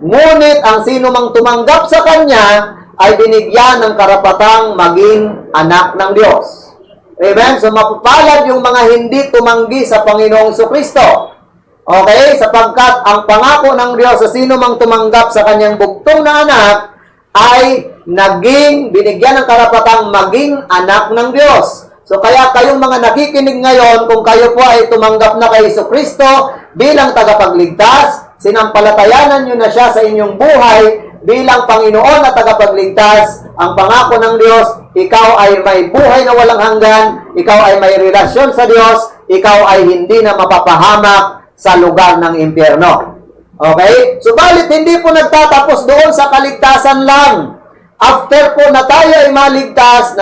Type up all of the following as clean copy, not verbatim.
Ngunit ang sino mang tumanggap sa Kanya ay binigyan ng karapatang maging anak ng Diyos. Amen? So mapapalad yung mga hindi tumanggi sa Panginoong Jesucristo. Okay? Sapagkat ang pangako ng Diyos sa sino mang tumanggap sa Kanyang bugtong na anak ay binigyan ng karapatang maging anak ng Diyos. So kaya kayong mga nakikinig ngayon, kung kayo po ay tumanggap na kay Jesucristo bilang tagapagligtas, sinampalatayanan nyo na siya sa inyong buhay bilang Panginoon na tagapagligtas, ang pangako ng Diyos, ikaw ay may buhay na walang hanggan, ikaw ay may relasyon sa Diyos, ikaw ay hindi na mapapahamak sa lugar ng impyerno. Okay? Subalit hindi po nagtatapos doon sa kaligtasan lang. After po na tayo ay maligtas,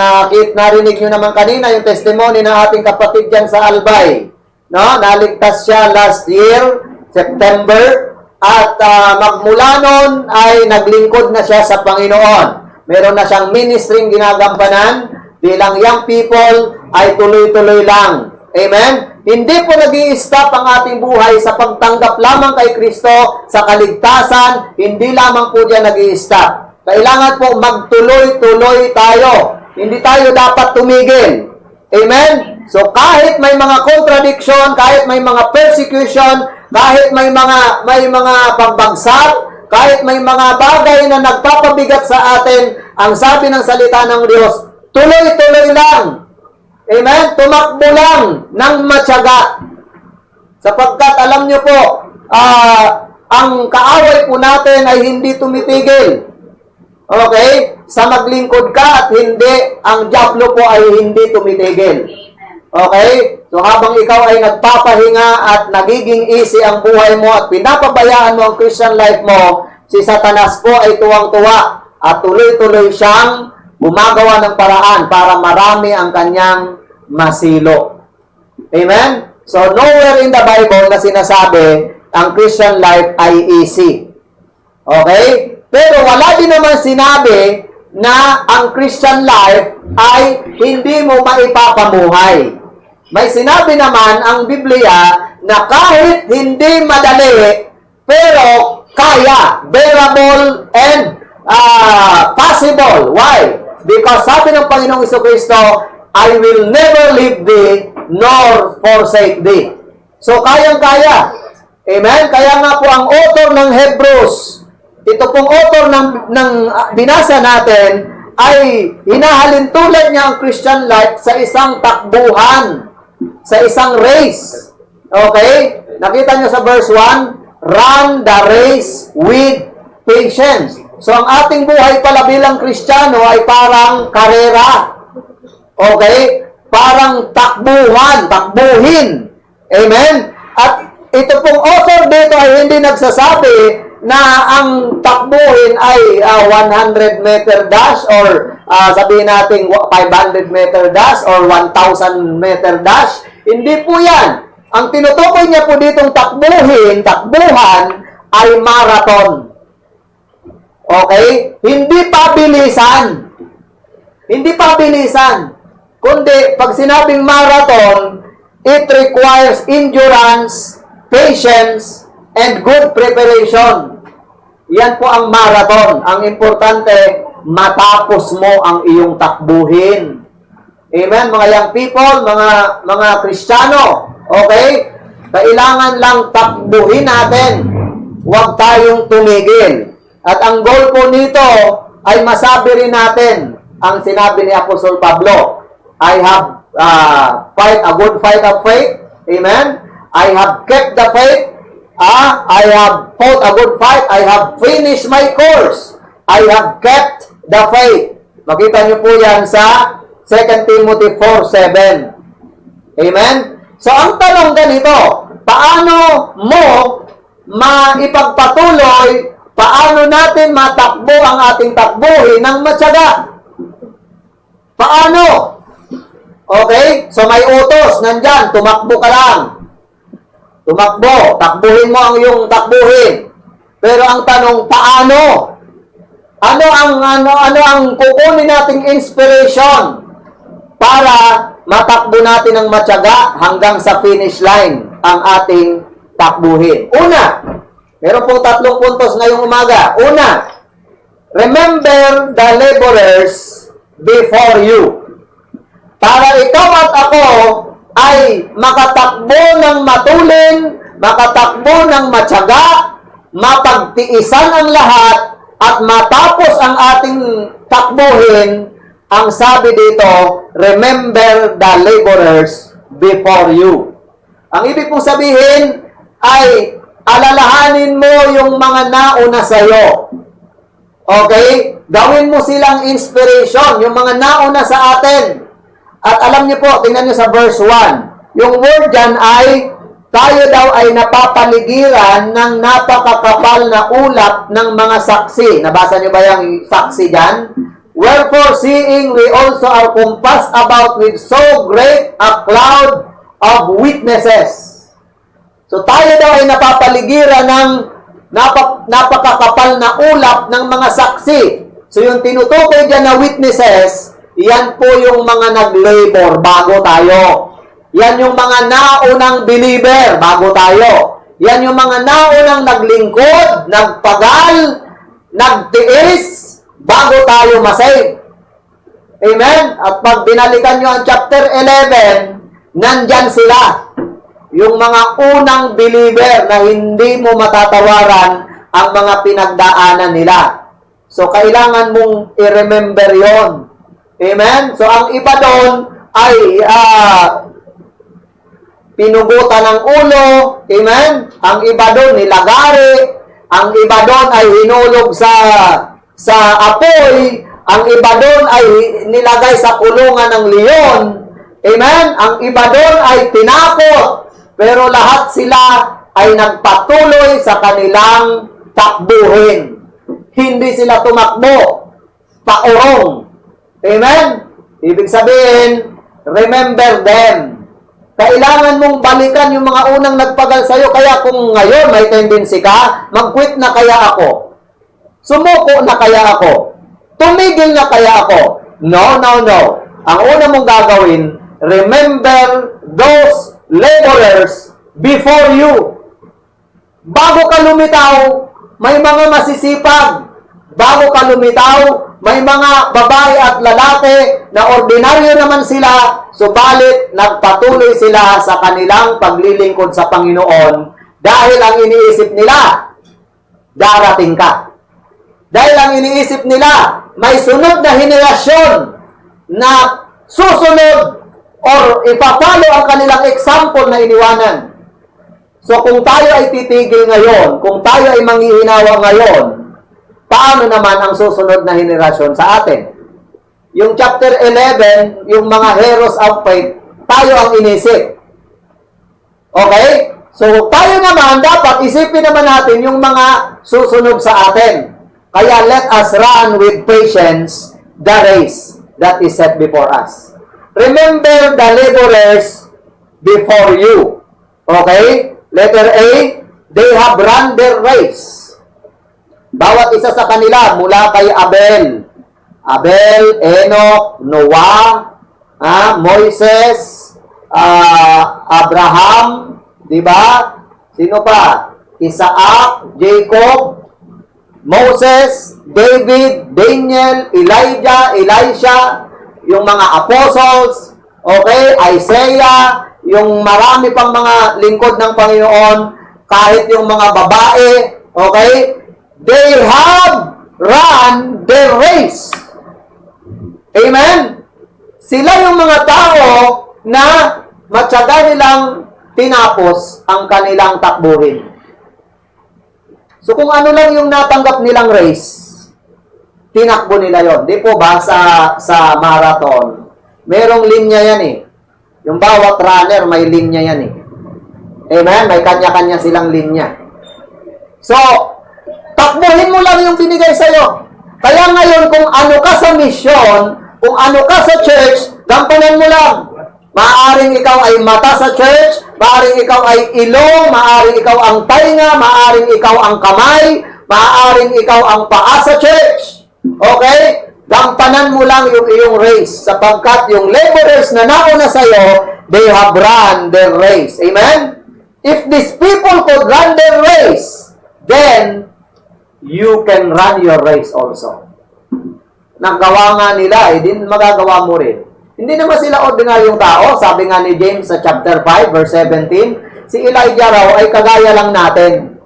narinig nyo naman kanina yung testimony ng ating kapatid dyan sa Albay. No? Naligtas siya last year, September, at magmula nun ay naglingkod na siya sa Panginoon. Meron na siyang ministering ginagampanan, bilang young people ay tuloy-tuloy lang. Amen? Hindi po nag-i-stop ang ating buhay sa pagtanggap lamang kay Kristo sa kaligtasan, hindi lamang po diyan nag-i-stop. Kailangan po magtuloy-tuloy tayo. Hindi tayo dapat tumigil. Amen? So kahit may mga contradiction, kahit may mga persecution, kahit may mga pagbagsak, kahit may mga bagay na nagpapabigat sa atin, ang sabi ng salita ng Diyos, tuloy-tuloy lang. Amen? Tumakbo lang ng matyaga. Sapagkat alam nyo po, ang kaaway po natin ay hindi tumitigil. Okay? Sa maglingkod ka at hindi, ang dyablo po ay hindi tumitigil. Okay? So habang ikaw ay nagpapahinga at nagiging easy ang buhay mo at pinapabayaan mo ang Christian life mo, si Satanas po ay tuwang-tuwa at tuloy-tuloy siyang gumagawa ng paraan para marami ang kanyang masilo. Amen? So nowhere in the Bible na sinasabi ang Christian life ay easy. Okay? Pero wala din naman sinabi na ang Christian life ay hindi mo maipapamuhay. May sinabi naman ang Biblia na kahit hindi madali, pero kaya, bearable and possible. Why? Because sabi ng Panginoong Jesucristo, I will never leave thee nor forsake thee. So kayang-kaya. Amen? Kaya nga po ang author ng Hebrews, ito pong author ng binasa natin ay hinahalin tulad niya ang Christian life sa isang takbuhan, sa isang race. Okay? Nakita niyo sa verse 1, run the race with patience. So ang ating buhay pala bilang Kristiyano ay parang karera. Okay? Parang takbuhin. Amen? At ito pong author dito ay hindi nagsasabi na ang takbuhin ay 100 meter dash or sabihin natin 500 meter dash or 1,000 meter dash. Hindi po yan. Ang tinutukoy niya po ditong takbuhan ay marathon. Okay? Hindi pabilisan. Hindi pabilisan. Kundi pag sinabing marathon, it requires endurance, patience, and good preparation. Yan po ang marathon. Ang importante, matapos mo ang iyong takbuhin. Amen? Mga young people, mga Kristiyano. Okay? Kailangan lang takbuhin natin. Huwag tayong tumigil. At ang goal po nito ay masabi rin natin ang sinabi ni Apostol Pablo. I have fight a good fight of faith. Amen? I have kept the faith. I have fought a good fight. I have finished my course. I have kept the faith. Makita niyo po yan sa 2 Timothy 4:7. Amen? So, ang tanong ganito, paano mo maipagpatuloy, paano natin matakbo ang ating takbuhin ng matyaga? Paano? Okay? So, may utos, nandyan, tumakbo ka lang. Tumakbo, takbuhin mo ang iyong takbuhin. Pero ang tanong, paano? Ano ang kukunin nating inspiration para matakbo natin ng matyaga hanggang sa finish line ang ating takbuhin? Una, Meron pong 3 puntos ngayong umaga. Una, remember the laborers before you. Para ikaw at ako ay makatakbo ng matulin, makatakbo ng matyaga, mapagtiisan ang lahat, at matapos ang ating takbuhin, ang sabi dito, remember the laborers before you. Ang ibig pong sabihin ay alalahanin mo yung mga nauna sa iyo. Okay? Gawin mo silang inspiration, yung mga nauna sa atin. At alam niyo po, tingnan niyo sa verse 1. Yung word dyan ay, tayo daw ay napapaligiran ng napakakapal na ulap ng mga saksi. Nabasa niyo ba yung saksi dyan? Wherefore, seeing we also are compassed about with so great a cloud of witnesses. So tayo daw ay napapaligiran ng napakakapal na ulap ng mga saksi. So yung tinutukoy dyan na witnesses, yan po yung mga nag-labor bago tayo. Yan yung mga naunang believer bago tayo. Yan yung mga naunang naglingkod, nagpagal, nagtiis, bago tayo masave. Amen? At pag binalikan nyo ang chapter 11, nandyan sila. Yung mga unang believer na hindi mo matatawaran ang mga pinagdaanan nila. So, kailangan mong i-remember yon. Amen? So, ang iba doon ay pinugutan ng ulo. Amen? Ang iba doon nilagari. Ang iba doon ay hinulog sa apoy. Ang iba doon ay nilagay sa kulungan ng leon. Amen? Ang iba doon ay tinakot. Pero lahat sila ay nagpatuloy sa kanilang takbuhin. Hindi sila tumakbo. Paurong. Amen? Ibig sabihin, remember them. Kailangan mong balikan yung mga unang nagpagal sa'yo. Kaya kung ngayon may tendency ka, mag-quit na kaya ako. Sumuko na kaya ako. Tumigil na kaya ako. No, no, no. Ang una mong gagawin, remember those laborers before you. Bago ka lumitaw, may mga masisipag. Bago ka lumitaw, may mga babae at lalaki na ordinaryo naman sila, subalit nagpatuloy sila sa kanilang paglilingkod sa Panginoon dahil ang iniisip nila, darating ka. Dahil ang iniisip nila, may sunod na henerasyon na susunod or ipapalo ang kanilang example na iniwanan. So kung tayo ay titigil ngayon, kung tayo ay manghihinawa ngayon, paano naman ang susunod na henerasyon sa atin? Yung chapter 11, yung mga heroes of faith, tayo ang inisip. Okay? So tayo naman, dapat isipin naman natin yung mga susunod sa atin. Kaya let us run with patience the race that is set before us. Remember the laborers before you. Okay? Letter A, they have run their race. Bawat isa sa kanila, mula kay Abel, Enoch, Noah, Moises, Abraham, di ba? Sino pa? Isaac, Jacob, Moses, David, Daniel, Elijah, Elisha, yung mga apostles, okay, Isaiah, yung marami pang mga lingkod ng Panginoon, kahit yung mga babae, okay, they have run their race. Amen? Sila yung mga tao na matyaga nilang tinapos ang kanilang takbuhin. So kung ano lang yung natanggap nilang race, tinakbo nila yon. Di po ba sa marathon, merong linya yan eh. Yung bawat runner may linya yan eh. Amen? May kanya-kanya silang linya. So, takbuhin mo lang yung binigay sa'yo. Kaya ngayon, kung ano ka sa mission, kung ano ka sa church, gampanan mo lang. Maaring ikaw ay mata sa church, maaring ikaw ay ilong, maaring ikaw ang tainga, maaring ikaw ang kamay, maaring ikaw ang paa sa church. Okay? Gampanan mo lang yung iyong race sapagkat yung laborers na nauna sa'yo, they have run their race. Amen? If these people could run their race, then you can run your race also. Nagawa nga nila, din magagawa mo rin. Hindi naman sila ordinaryong tao. Sabi nga ni James sa chapter 5, verse 17, si Elijah raw ay kagaya lang natin.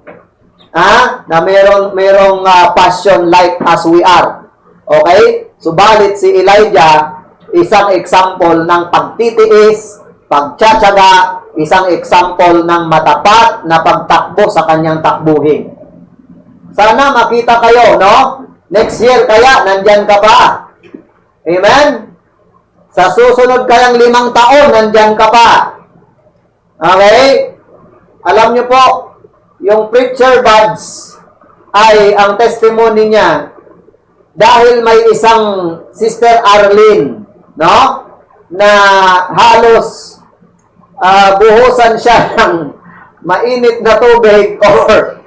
Na merong passion like as we are. Okay? Subalit si Elijah, isang example ng pagtitiis, pagtsatsaga, isang example ng matapat na pagtakbo sa kanyang takbuhin. Sana makita kayo, no? Next year kaya, nandyan ka pa. Amen? Sa susunod kayang 5 taon, nandyan ka pa. Okay? Alam niyo po, yung preacher buds ay ang testimony niya dahil may isang Sister Arlene, no? Na halos buhusan siya ng mainit na tubig or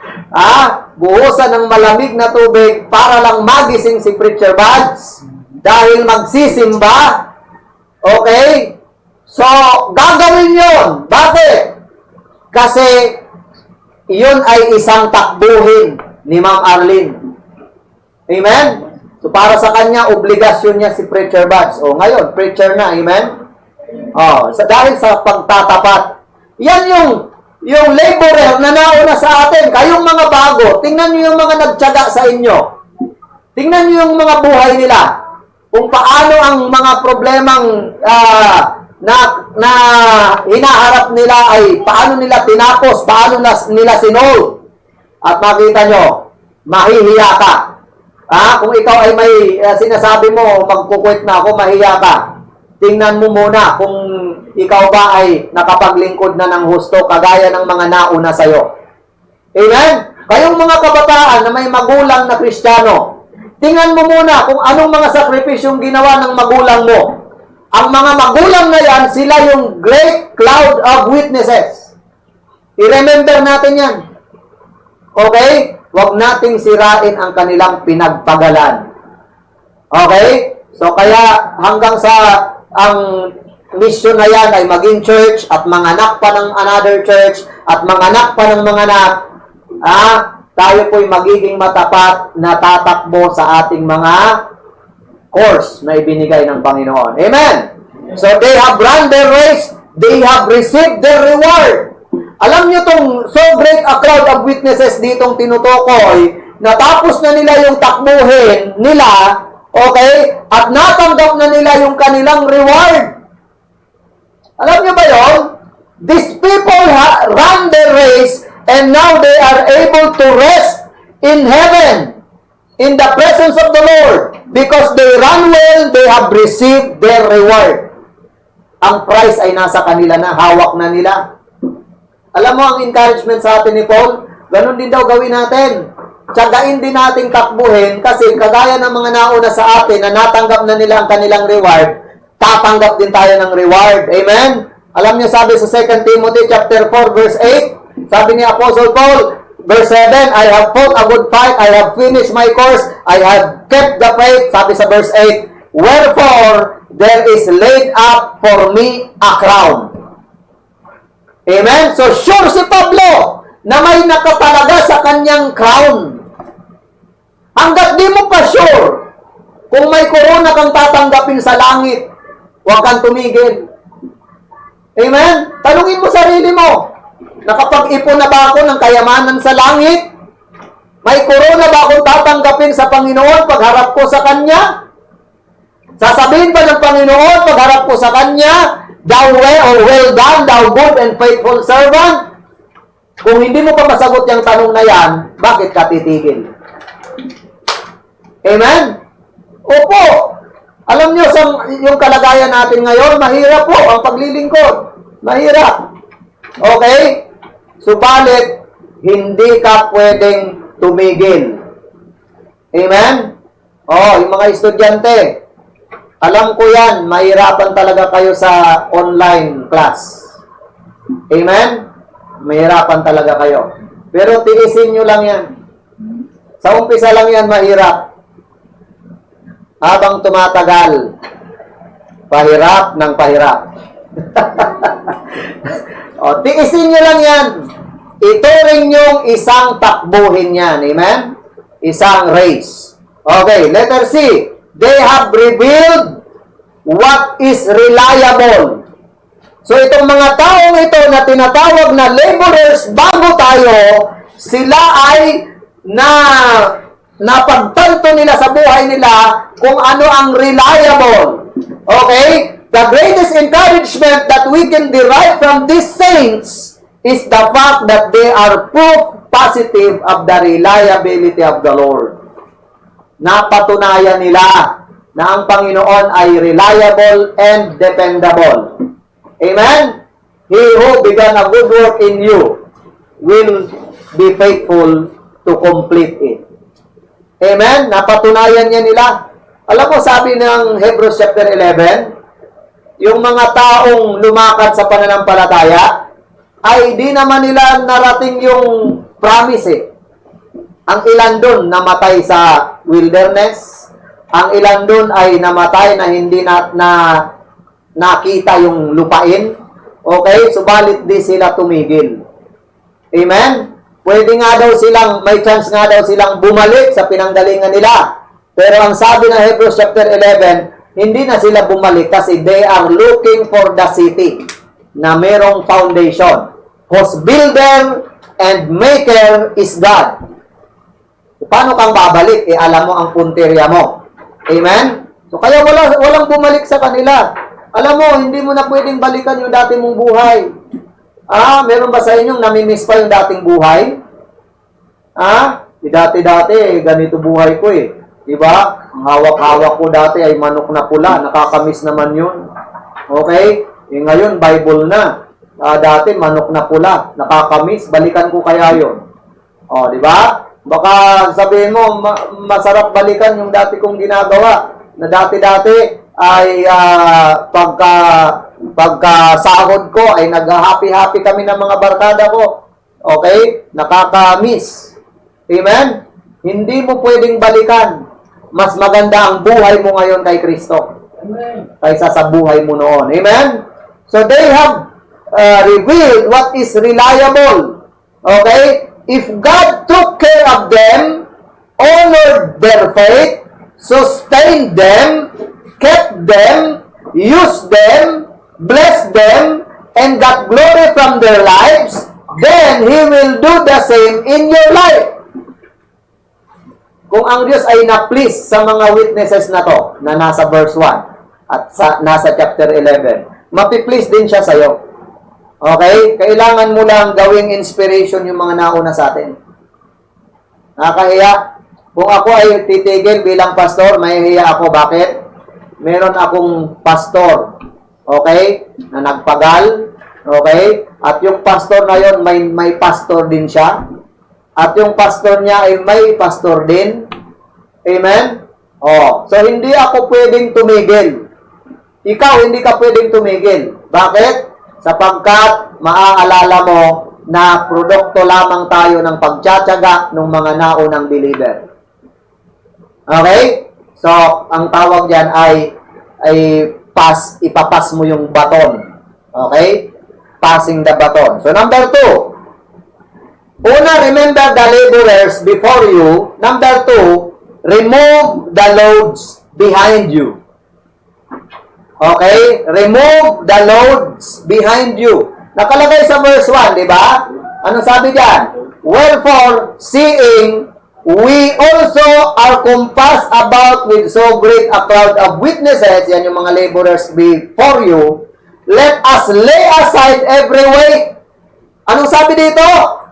buhusan ng malamig na tubig para lang magising si Preacher Buds dahil magsisimba. Okay? So, gagawin yun. Bakit? Kasi yun ay isang takbuhin ni Ma'am Arlene. Amen? So, para sa kanya, obligasyon niya si Preacher Buds. O, ngayon, preacher na. Amen? Dahil sa pagtatapat. Yan yung laborer na nauna sa atin, kayong mga bago, tingnan nyo yung mga nagtyaga sa inyo. Tingnan nyo yung mga buhay nila. Kung paano ang mga problemang na hinaharap nila ay paano nila tinapos, paano nila sinol. At makita nyo, mahihiya ka. Kung ikaw ay may sinasabi mo, magkukwit na ako, mahiya ka. Tingnan mo muna kung ikaw ba ay nakapaglingkod na ng husto kagaya ng mga nauna sa'yo. Amen? Kayong mga kabataan na may magulang na Kristiyano, tingnan mo muna kung anong mga sakripisyong ginawa ng magulang mo. Ang mga magulang na yan, sila yung great cloud of witnesses. I-remember natin yan. Okay? Huwag nating sirain ang kanilang pinagpagalan. Okay? So kaya hanggang sa ang mission na yan ay maging church at manganak pa ng another church at manganak pa ng mga anak, tayo po'y magiging matapat na tatakbo sa ating mga course na ibinigay ng Panginoon. Amen? So they have run their race, they have received their reward. Alam nyo tong so great a cloud of witnesses ditong tinutukoy, natapos na nila yung takbuhin nila, okay? At natanggap na nila yung kanilang reward. Alam nyo ba yun? These people run their race and now they are able to rest in heaven, in the presence of the Lord. Because they run well, they have received their reward. Ang prize ay nasa kanila na, hawak na nila. Alam mo ang encouragement sa atin ni Paul? Ganon din daw gawin natin. Tsagain din nating takbuhin kasi kagaya ng mga nauna sa atin na natanggap na nila ang kanilang reward, tatanggap din tayo ng reward. Amen? Alam niyo sabi sa 2 Timothy chapter 4 verse 8, sabi ni Apostle Paul, verse 7, I have fought a good fight, I have finished my course, I have kept the faith. Sabi sa verse 8, wherefore there is laid up for me a crown. Amen? So sure si Pablo na may nakatalaga sa kanyang crown. Hanggat di mo pa sure kung may corona kang tatanggapin sa langit, huwag kang tumigil. Amen? Tanungin mo sarili mo, nakapag-ipon na ba ako ng kayamanan sa langit? May corona ba akong tatanggapin sa Panginoon pagharap ko sa Kanya? Sasabihin ba ng Panginoon pagharap ko sa Kanya, thou well done, thou good and faithful servant? Kung hindi mo pa masagot yung tanong na yan, bakit ka titigil? Amen? Opo. Alam nyo, yung kalagayan natin ngayon, mahirap po ang paglilingkod. Mahirap. Okay? Subalit, hindi ka pwedeng tumigil. Amen? Yung mga estudyante, alam ko yan, mahirapan talaga kayo sa online class. Amen? Mahirapan talaga kayo. Pero tiisin nyo lang yan. Sa umpisa lang yan, mahirap. Habang tumatagal, pahirap ng pahirap. Tiisin nyo lang yan. ituring yung isang takbuhin yan. Amen? Isang race. Okay, letter C. They have revealed what is reliable. So itong mga taong ito na tinatawag na laborers bago tayo, sila ay napagtanto nila sa buhay nila kung ano ang reliable. Okay? The greatest encouragement that we can derive from these saints is the fact that they are proof positive of the reliability of the Lord. Napatunayan nila na ang Panginoon ay reliable and dependable. Amen? He who began a good work in you will be faithful to complete it. Amen? Napatunayan niya nila. Alam mo, sabi ng Hebrews chapter 11, yung mga taong lumakad sa pananampalataya, ay di naman nila narating yung promise eh. Ang ilan doon namatay sa wilderness, ang ilan doon ay namatay na hindi nakita yung lupain. Okay? Subalit di sila tumigil. Amen? Pwede nga daw silang, may chance nga daw silang bumalik sa pinanggalingan nila. Pero ang sabi ng Hebrews chapter 11, hindi na sila bumalik kasi they are looking for the city na merong foundation. Whose builder and maker is God. Paano kang babalik? Alam mo ang punteriya mo. Amen? So kaya walang bumalik sa kanila. Alam mo, hindi mo na pwedeng balikan yung dati mong buhay. Meron ba sa inyong namimiss pa yung dating buhay? Dati-dati, ganito buhay ko eh. Diba? Ang hawak-hawak ko dati ay manok na pula. Nakakamiss naman yun. Okay? Ngayon, Bible na. Dati, manok na pula. Nakakamiss. Balikan ko kaya yun. Diba? Baka sabihin mo, masarap balikan yung dati kong ginagawa. Na dati-dati ay pagka sahod ko ay nag-happy-happy kami ng mga barkada ko. Okay? Nakaka-miss. Amen? Hindi mo pwedeng balikan. Mas maganda ang buhay mo ngayon kay Kristo. Amen. Kaysa sa buhay mo noon. Amen? So they have revealed what is reliable. Okay? If God took care of them, honored their faith, sustained them, kept them, used them, blessed them, and got glory from their lives, then He will do the same in your life. Kung ang Diyos ay na-please sa mga witnesses na to, na nasa verse 1 at nasa chapter 11, mapi-please din siya sa'yo. Okay? Kailangan mo lang gawing inspiration yung mga nauna sa atin. Nakakahiya. Kung ako ay titigil bilang pastor, mahihiya ako. Bakit? Meron akong pastor. Okay? Na nagpagal. Okay? At yung pastor na yon may pastor din siya. At yung pastor niya ay may pastor din. Amen? So hindi ako pwedeng tumigil. Ikaw, hindi ka pwedeng tumigil. Bakit? Sapagkat maaalala mo na produkto lamang tayo ng pagtsatsaga ng mga naunang believer. Okay? So, ang tawag diyan ay ipapas mo yung baton. Okay? Passing the baton. So, number 2. Una, remember the laborers before you. Number 2, remove the loads behind you. Okay? Remove the loads behind you. Nakalagay sa verse 1, di ba? Ano sabi diyan? Wherefore, seeing we also are compassed about with so great a crowd of witnesses, yan yung mga laborers before you, let us lay aside every weight. Anong sabi dito?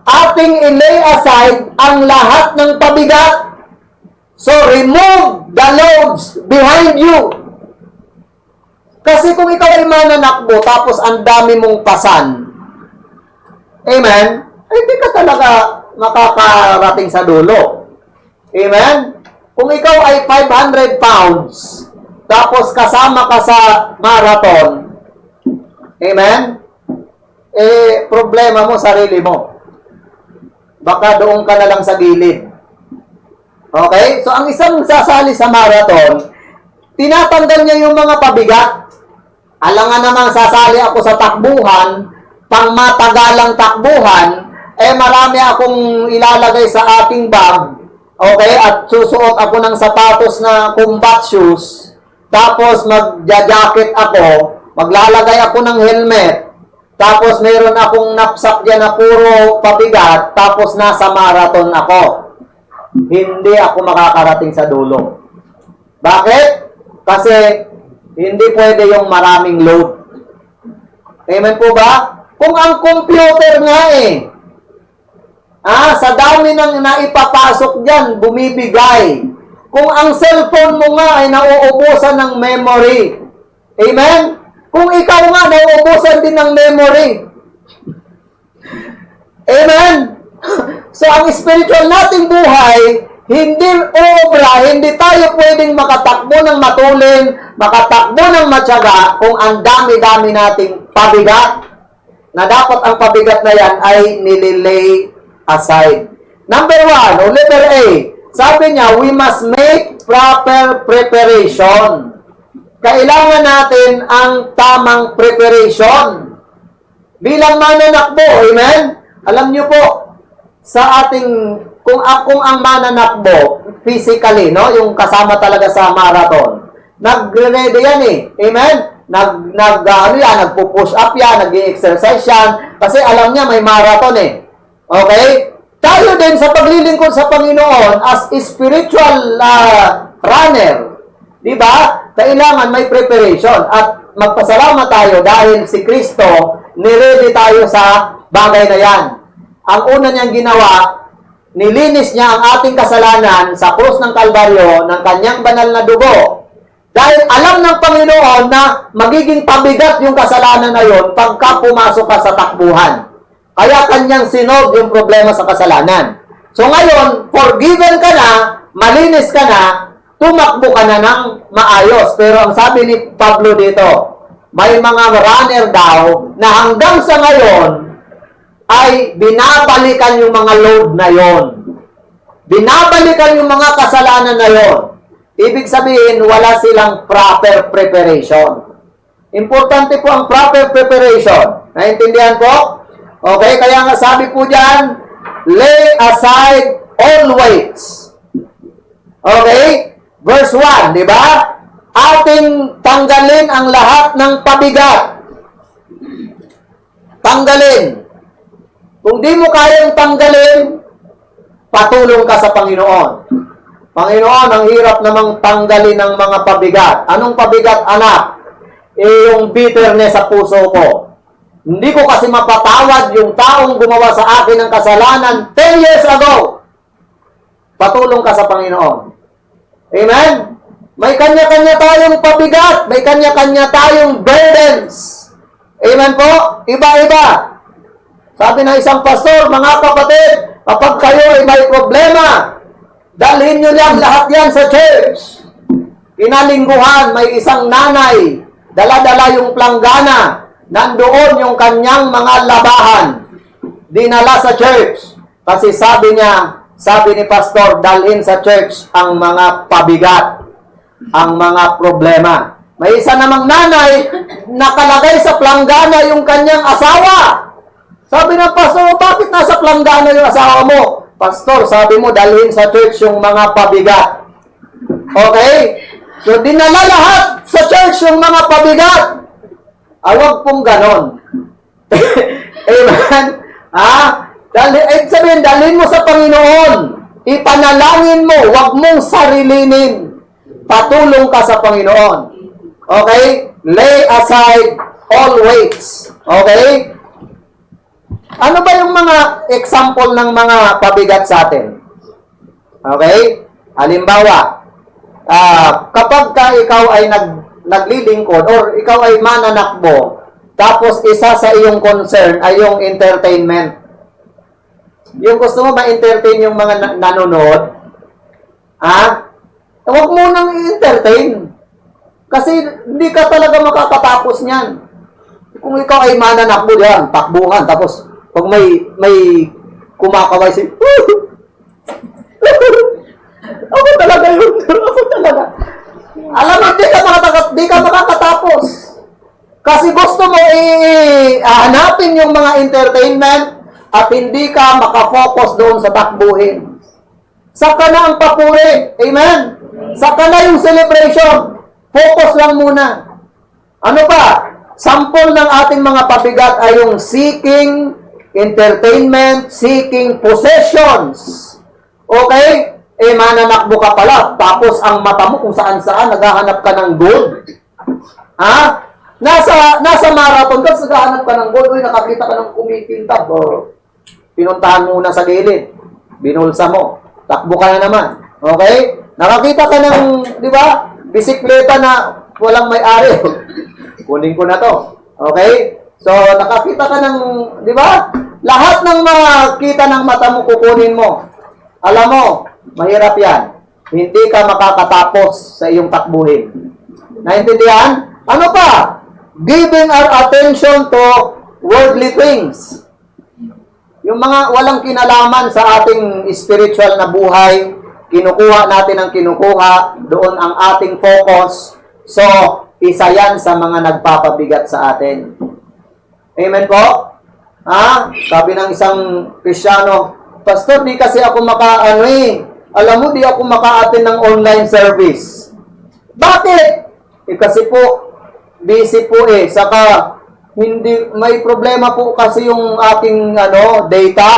Ating i-lay aside ang lahat ng pabigat. So, remove the loads behind you. Kasi kung ikaw ay mananakbo, tapos ang dami mong pasan, amen, ay hindi ka talaga makakarating sa dulo. Amen? Kung ikaw ay 500 pounds, tapos kasama ka sa marathon, amen, problema mo, sarili mo. Baka doon ka na lang sa gilid. Okay? So, ang isang sasali sa marathon, tinatanggal niya yung mga pabigat. Alangan namang sasali ako sa takbuhan, pang matagalang takbuhan, marami akong ilalagay sa aking bag, okay, at susuot ako ng sapatos na combat shoes, tapos magja-jacket ako, maglalagay ako ng helmet, tapos meron akong knapsack dyan na puro pabigat, tapos nasa marathon ako. Hindi ako makakarating sa dulo. Bakit? Kasi hindi pwede yung maraming load. Amen po ba? Kung ang computer nga sa dami ng naipapasok dyan, bumibigay. Kung ang cellphone mo nga ay nauubusan ng memory. Amen? Kung ikaw nga, nauubusan din ng memory. Amen? So, ang spiritual nating buhay, hindi obra, hindi tayo pwedeng makatakbo ng matulin, makatakbo ng matyaga kung ang dami-dami nating pabigat, na dapat ang pabigat na yan ay nililay aside. Number 1, o letter A, sabi niya, we must make proper preparation. Kailangan natin ang tamang preparation. Bilang mananakbo, amen? Alam niyo po, sa ating, kung ang mananakbo, physically, no? Yung kasama talaga sa marathon, nagre-ready yan amen? Nagpo-push up yan, nag-exercise yan, kasi alam niya may marathon Okay? Tayo din sa paglilingkod sa Panginoon as spiritual runner, di ba? Kailangan may preparation at magpasalamat tayo dahil si Kristo niready tayo sa bagay na yan. Ang una niyang ginawa, nilinis niya ang ating kasalanan sa krus ng Kalbaryo ng kanyang banal na dugo. Dahil alam ng Panginoon na magiging pabigat yung kasalanan na yon pagka pumasok ka sa takbuhan. Kaya kanyang sinod yung problema sa kasalanan. So ngayon, forgiven ka na, malinis ka na, tumakbo ka na ng maayos. Pero ang sabi ni Pablo dito, may mga runner daw na hanggang sa ngayon ay binabalikan yung mga load na yon. Binabalikan yung mga kasalanan na yon. Ibig sabihin, wala silang proper preparation. Importante po ang proper preparation. Naintindihan po? Okay, kaya nga sabi po dyan, lay aside all weights. Okay? Verse 1, di ba? Ating tanggalin ang lahat ng pabigat. Tanggalin. Kung di mo kayang tanggalin, patulong ka sa Panginoon. Panginoon, ang hirap namang tanggalin ng mga pabigat. Anong pabigat, anak? Yung bitterness sa puso ko. Hindi ko kasi mapatawad yung taong gumawa sa akin ng kasalanan 10 years ago. Patulong ka sa Panginoon. Amen? May kanya-kanya tayong pabigat. May kanya-kanya tayong burdens. Amen po? Iba-iba. Sabi ng isang pastor, mga kapatid, kapag kayo ay may problema, dalhin nyo lang lahat yan sa church. Kinalingguhan, may isang nanay, dala-dala yung planggana, nandoon yung kanyang mga labahan, dinala sa church. Kasi sabi niya, sabi ni pastor, dalhin sa church ang mga pabigat, ang mga problema. May isa namang nanay, nakalagay sa planggana yung kanyang asawa. Sabi ng pastor, bakit nasa planggana yung asawa mo? Pastor, sabi mo, dalhin sa church yung mga pabigat. Okay? So, dinala lahat sa church yung mga pabigat. Awag pong ganon. Amen? Sabihin, dalhin mo sa Panginoon. Ipanalangin mo, wag mong sarilinin. Patulong ka sa Panginoon. Okay? Lay aside all weights. Okay? Ano ba yung mga example ng mga pabigat sa atin? Okay? Halimbawa, kapag ikaw ay naglilingkod or ikaw ay mananakbo, tapos isa sa iyong concern ay yung entertainment. Yung gusto mo ma-entertain yung mga nanonood, huwag mo nang i-entertain. Kasi hindi ka talaga makakatapos niyan. Kung ikaw ay mananakbo diyan, takbuhan, tapos pag may kumakaway si ako talaga yun. Ako talaga. Alam mo, di ka makakatapos. Kasi gusto mo hanapin yung mga entertainment, at hindi ka makafocus doon sa takbuhin. Saka na ang papuri. Amen? Saka na yung celebration. Focus lang muna. Ano pa? Sample ng ating mga pabigat ay yung seeking entertainment, seeking possessions. Okay? Mananakbo ka pala. Tapos ang mata mo kung saan-saan, naghahanap ka ng gold. Ha? Nasa marathon ka, naghahanap ka ng gold. Uy, nakakita ka ng kumikintab. Pinuntahan mo na sa gilid. Binulsa mo. Takbo ka na naman. Okay? Nakakita ka ng, di ba, bisikleta na walang may-ari. Kunin ko na to. Okay? So, nakakita ka ng, di ba? Lahat ng mga kita ng mata mo, kukunin mo. Alam mo, mahirap yan. Hindi ka makakatapos sa iyong takbuhin. Naintindihan? Ano pa? Giving our attention to worldly things. Yung mga walang kinalaman sa ating spiritual na buhay, kinukuha natin ang kinukuha, doon ang ating focus. So, isa yan sa mga nagpapabigat sa atin. Amen po? Ha? Sabi ng isang Kristiyano, Pastor, di kasi ako alam mo, di ako maka-attend ng online service. Bakit? Kasi po, busy po Saka, hindi, may problema po kasi yung aking data.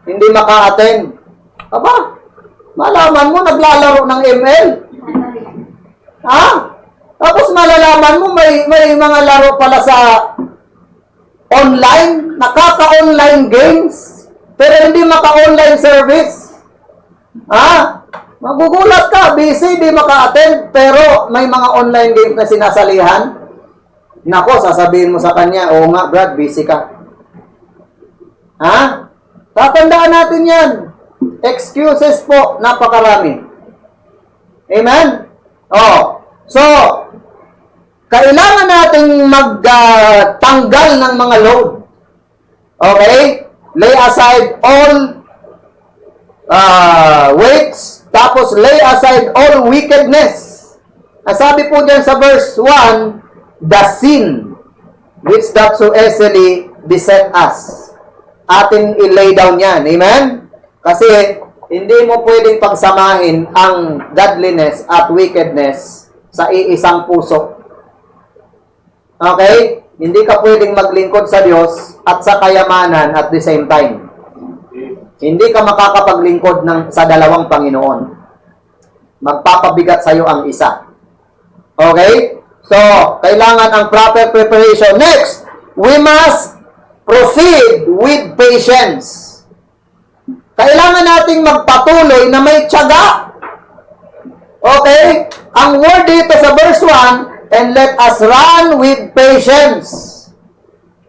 Hindi maka-attend. Aba, malaman mo, naglalaro ng ML. Tapos malalaman mo, may mga laro pala sa online, nakaka-online games, pero hindi maka-online service. Magugulat ka, busy, di maka-attend, pero may mga online games na sinasalihan. Nako, sasabihin mo sa kanya, oo nga, Brad, busy ka. Tatandaan natin yan. Excuses po, napakarami. Amen? So, kailangan nating magtanggal ng mga load. Okay? Lay aside all weights, tapos lay aside all wickedness. Sabi po dyan sa verse 1, the sin which doth so easily beset us. Atin i-lay down yan. Amen? Kasi hindi mo pwedeng pagsamahin ang godliness at wickedness sa iisang puso. Okay? Hindi ka pwedeng maglingkod sa Diyos at sa kayamanan at the same time. Hindi ka makakapaglingkod sa dalawang Panginoon. Magpapabigat sa iyo ang isa. Okay? So, kailangan ang proper preparation. Next, we must proceed with patience. Kailangan nating magpatuloy na may tiyaga. Okay? Ang word dito sa verse 1, and let us run with patience.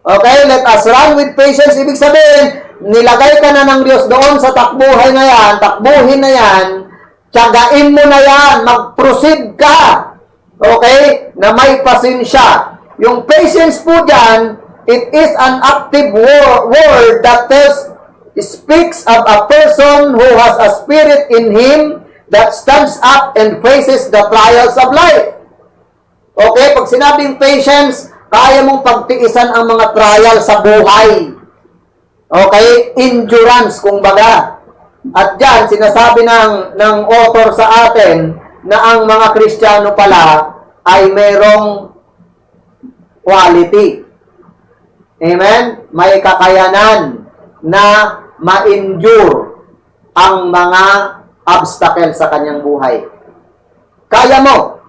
Okay? Let us run with patience. Ibig sabihin, nilagay ka na ng Diyos doon sa takbuhin na yan, tiyagain mo na yan, mag-proceed ka. Okay? Na may pasensya. Yung patience po dyan, it is an active word that speaks of a person who has a spirit in him that stands up and faces the trials of life. Okay? Pag sinabing patience, kaya mong pagtiisan ang mga trial sa buhay. Okay? Endurance, kumbaga. At dyan, sinasabi ng author sa atin na ang mga Kristiyano pala ay mayroong quality. Amen? May kakayanan na ma-endure ang mga obstacle sa kanyang buhay. Kaya mo.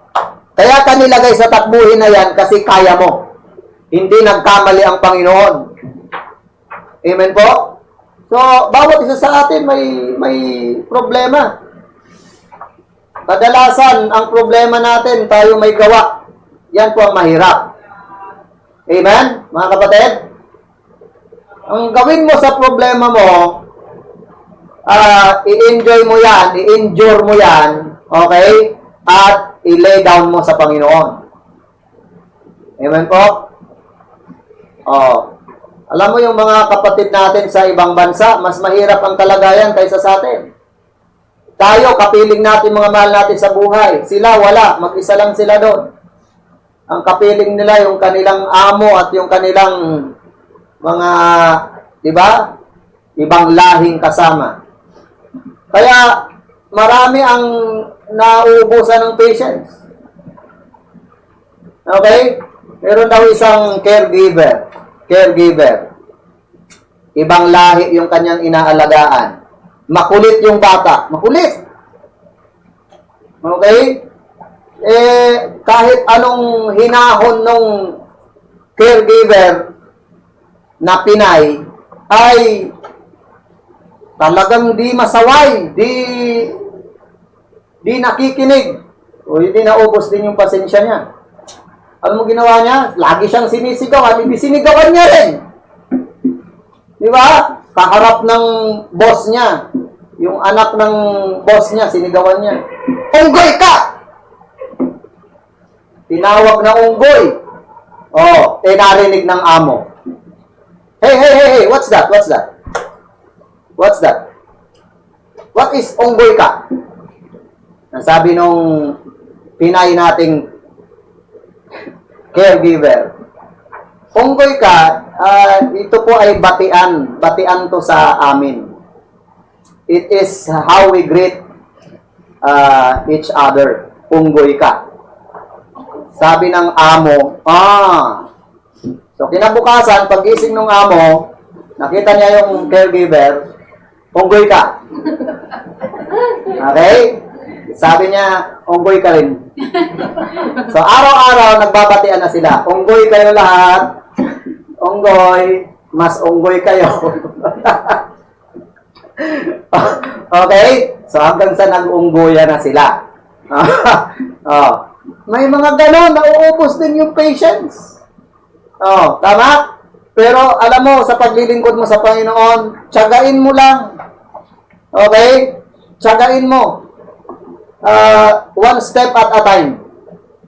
Kaya ka nilagay sa takbuhin na yan kasi kaya mo. Hindi nagkamali ang Panginoon. Amen po? So, bawat isa sa atin may problema. Kadalasan, ang problema natin, tayo may gawa. Yan po ang mahirap. Amen? Mga kapatid? Ang gawin mo sa problema mo, i-enjoy mo yan, i-endure mo yan, okay? At i-lay down mo sa Panginoon. Amen po? Alam mo yung mga kapatid natin sa ibang bansa, mas mahirap ang kalagayan kaysa sa atin. Tayo, kapiling natin mga mahal natin sa buhay. Sila, wala. Mag-isa lang sila doon. Ang kapiling nila, yung kanilang amo at yung kanilang mga Di ba? Ibang lahing kasama. Kaya marami ang nauubusan ng patience. Okay? Meron daw isang caregiver. Ibang lahi yung kanyang inaalagaan. Makulit yung bata. Makulit. Okay? Kahit anong hinahon nung caregiver na Pinay, ay talagang di masaway, di nakikinig. O hindi naubos din yung pasensya niya. Ano mo ginawa niya? Lagi siyang sinisigawan, hindi sinigawan niya rin. Di ba? Kaharap ng boss niya. Yung anak ng boss niya, sinigawan niya. Unggoy ka! Tinawag na unggoy. Oh, narinig ng amo. Hey, what's that? What is unggoy ka? Sabi nung Pinay nating caregiver, unggoy ka, ito po ay batian to sa amin. It is how we greet each other. Unggoy ka. Sabi ng amo, So, kinabukasan, pag-gising ng amo, nakita niya yung caregiver, unggoy ka. Okay? Sabi niya, unggoy ka rin. So, araw-araw, nagbabatian na sila. Unggoy kayo lahat. Unggoy, mas unggoy kayo. Okay? So, hanggang sa nag-unggoya na sila. May mga ganon, nauubos din yung patience. Tama? Pero alam mo, sa paglilingkod mo sa Panginoon, tiyagain mo lang. Okay? Tiyagain mo. One step at a time.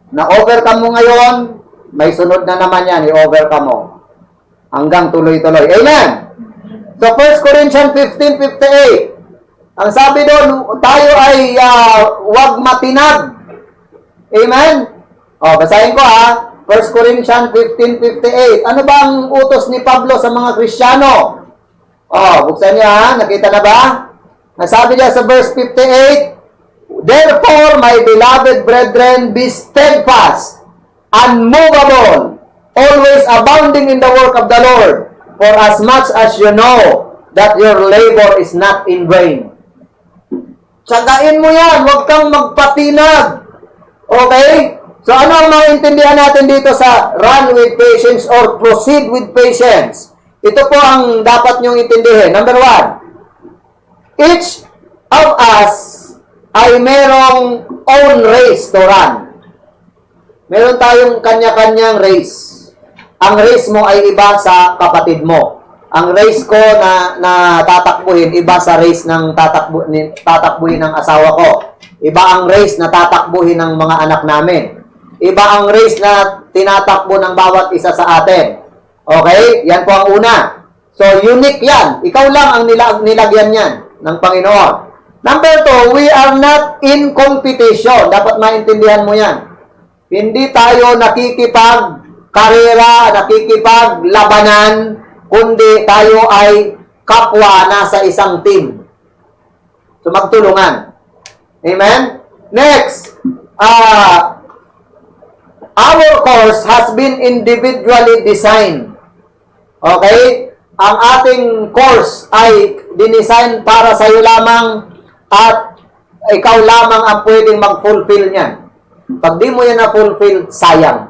Na-overcome mo ngayon, may sunod na naman yan, i-overcome mo. Hanggang tuloy-tuloy. Amen? So, 1 Corinthians 15:58. Ang sabi doon, tayo ay huwag matinag. Amen? Basahin ko 1 Corinthians 15:58. Ano ba ang utos ni Pablo sa mga Kristiyano? Buksan niya, nakita na ba? Nasabi niya sa verse 58, Therefore, my beloved brethren, be steadfast, unmovable, always abounding in the work of the Lord, for as much as you know that your labor is not in vain. Tsagain mo yan, huwag kang magpatinag. Okay? So, ano ang maintindihan natin dito sa run with patience or proceed with patience? Ito po ang dapat nyong intindihin. Number 1, each of us ay merong own race to run. Meron tayong kanya-kanyang race. Ang race mo ay iba sa kapatid mo. Ang race ko na tatakbuhin, iba sa race ng tatakbuhin ng asawa ko. Iba ang race na tatakbuhin ng mga anak namin. Iba ang race na tinatakbo ng bawat isa sa atin. Okay? Yan po ang una. So, unique yan. Ikaw lang ang nilagyan yan ng Panginoon. Number 2, we are not in competition. Dapat maintindihan mo yan. Hindi tayo nakikipag-karera, nakikipaglabanan, kundi tayo ay kapwa na sa isang team. So, magtulungan. Amen? Next, our course has been individually designed. Okay? Ang ating course ay dinesign para sa iyo lamang at ikaw lamang ang pwedeng mag-fulfill niyan. Pag di mo yan na-fulfill, sayang.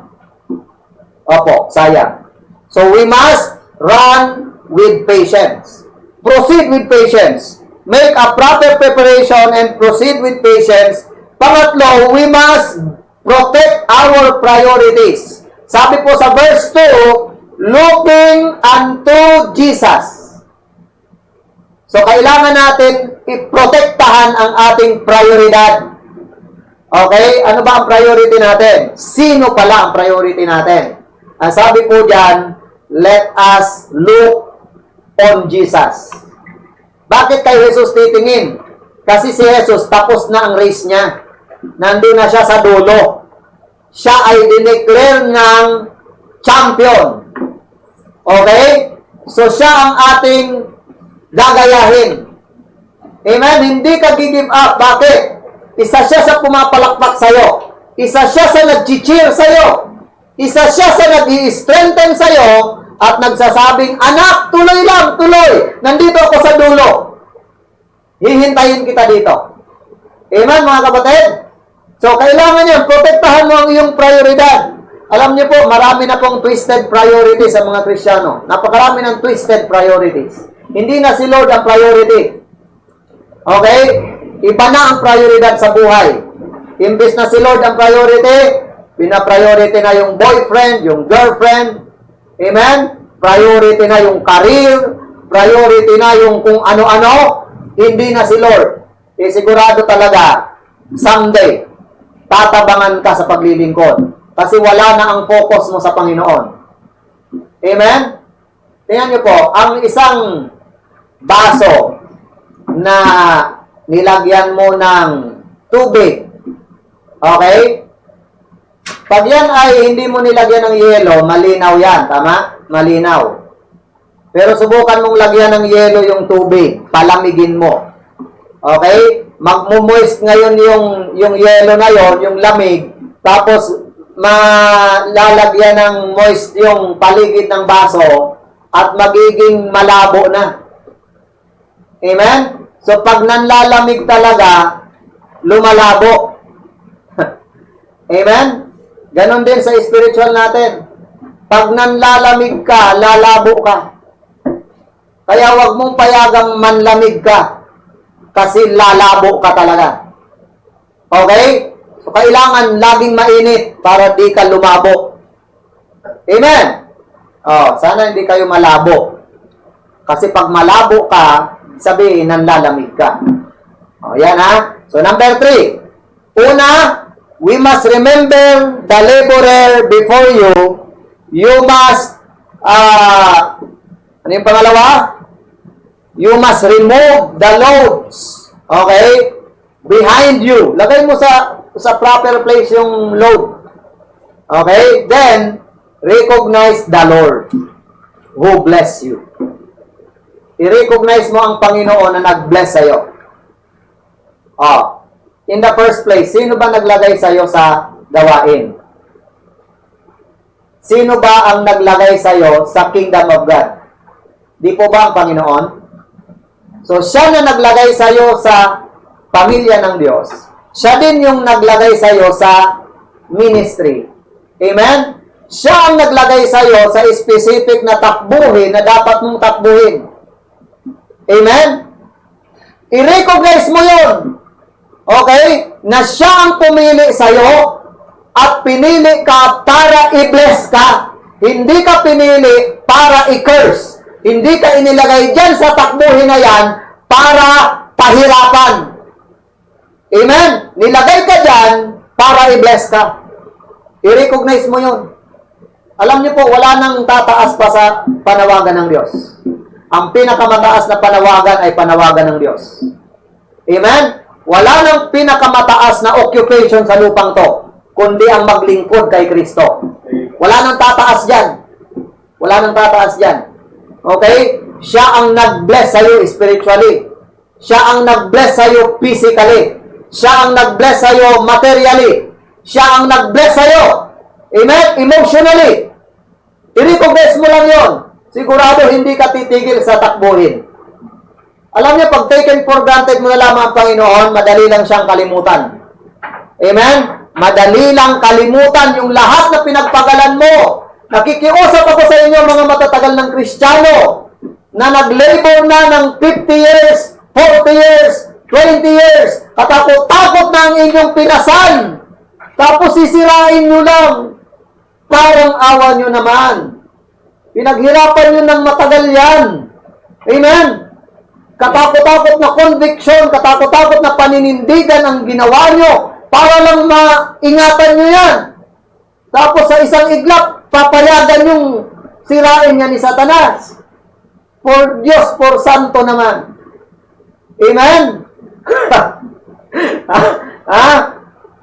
Opo, sayang. So, we must run with patience. Proceed with patience. Make a proper preparation and proceed with patience. Pangatlo, we must protect our priorities. Sabi po sa verse 2, looking unto Jesus. So, kailangan natin iprotektahan ang ating prioridad. Okay? Ano ba ang priority natin? Sino pala ang priority natin? Ang sabi po dyan, let us look on Jesus. Bakit kay Jesus titingin? Kasi si Jesus, tapos na ang race niya. Nandun na siya sa dulo. Siya ay dineclare ng champion. Okay? So, siya ang ating gagayahin. Amen? Hindi ka give up. Bakit? Isa siya sa pumapalakpak sa'yo. Isa siya sa nag-cheer sa'yo. Isa siya sa nag-i-strengthen sa'yo at nagsasabing, anak, tuloy lang, tuloy. Nandito ako sa dulo. Hihintayin kita dito. Amen, mga kapatid? So, kailangan yan, protektahan mo ang iyong prioridad. Alam niyo po, marami na pong twisted priorities sa mga Kristiyano. Napakarami ng twisted priorities. Hindi na si Lord ang priority. Okay? Iba na ang prioridad sa buhay. Imbis na si Lord ang priority, pina-priority na yung boyfriend, yung girlfriend. Amen? Priority na yung career. Priority na yung kung ano-ano. Hindi na si Lord. Sigurado talaga, someday, tatabangan ka sa paglilingkod. Kasi wala na ang focus mo sa Panginoon. Amen? Tingnan niyo po, ang isang baso na nilagyan mo ng tubig, okay? Pag yan ay hindi mo nilagyan ng yelo, malinaw yan, tama? Malinaw. Pero subukan mong lagyan ng yelo yung tubig, palamigin mo. Okay? Magmo-moist ngayon yung yelo na yon, yung lamig, tapos malalagyan ng moist yung paligid ng baso at magiging malabo na. Amen? So, pag nanlalamig talaga, lumalabo. Amen? Ganon din sa spiritual natin. Pag nanlalamig ka, lalabo ka. Kaya wag mong payagang manlamig ka kasi lalabo ka talaga. Okay? So, kailangan laging mainit para di ka lumabo. Amen? Oh, sana hindi kayo malabo. Kasi pag malabo ka, sabihin, nanlalamig ka. Oh, yan ha. So, number 3. Una, we must remember the laborer before you. You must, ano yung pangalawa? You must remove the loads. Okay? Behind you. Lagay mo sa proper place yung load. Okay? Then, recognize the Lord who bless you. I-recognize mo ang Panginoon na nag-bless sa'yo. Oh, in the first place, sino ba naglagay sa'yo sa gawain? Sino ba ang naglagay sa'yo sa kingdom of God? Di po ba ang Panginoon? So, siya na naglagay sa'yo sa pamilya ng Diyos. Siya din yung naglagay sa'yo sa ministry. Amen? Siya ang naglagay sa'yo sa specific na takbuhin na dapat mong takbuhin. Amen? I-recognize mo yun. Okay? Na siya ang pumili sa'yo at pinili ka para i-bless ka. Hindi ka pinili para i-curse. Hindi ka inilagay dyan sa takbuhin na yan para pahirapan. Amen? Nilagay ka dyan para i-bless ka. I-recognize mo yun. Alam niyo po, wala nang tataas pa sa panawagan ng Diyos. Ang pinakamataas na panawagan ay panawagan ng Diyos. Amen? Wala nang pinakamataas na occupation sa lupang to, kundi ang maglingkod kay Kristo. Wala nang tataas dyan. Wala nang tataas dyan. Okay? Siya ang nag-bless sa'yo spiritually. Siya ang nag-bless sa'yo physically. Siya ang nag-bless sa'yo materially. Siya ang nag-bless sa'yo. Amen? Emotionally. I-recognize mo lang yun. Sigurado hindi ka titigil sa takbuhin. Alam niyo, pag taken for granted mo na lamang ang Panginoon, madali lang siyang kalimutan. Amen? Madali lang kalimutan yung lahat na pinagpagalan mo. Nakikiusap ako sa inyo, mga matatagal ng Kristiyano, na nag-labor na ng 50 years, 40 years, 20 years, katakot-takot na ang inyong pinasan. Tapos sisirain nyo lang. Parang awa nyo naman. Pinaghirapan nyo ng matagal yan. Amen? Katakot-takot na conviction, katakot-takot na paninindigan ang ginawa nyo para lang maingatan nyo yan. Tapos sa isang iglap, papayagan yung sirain niya ni Satanas. For Diyos, for Santo naman. Amen?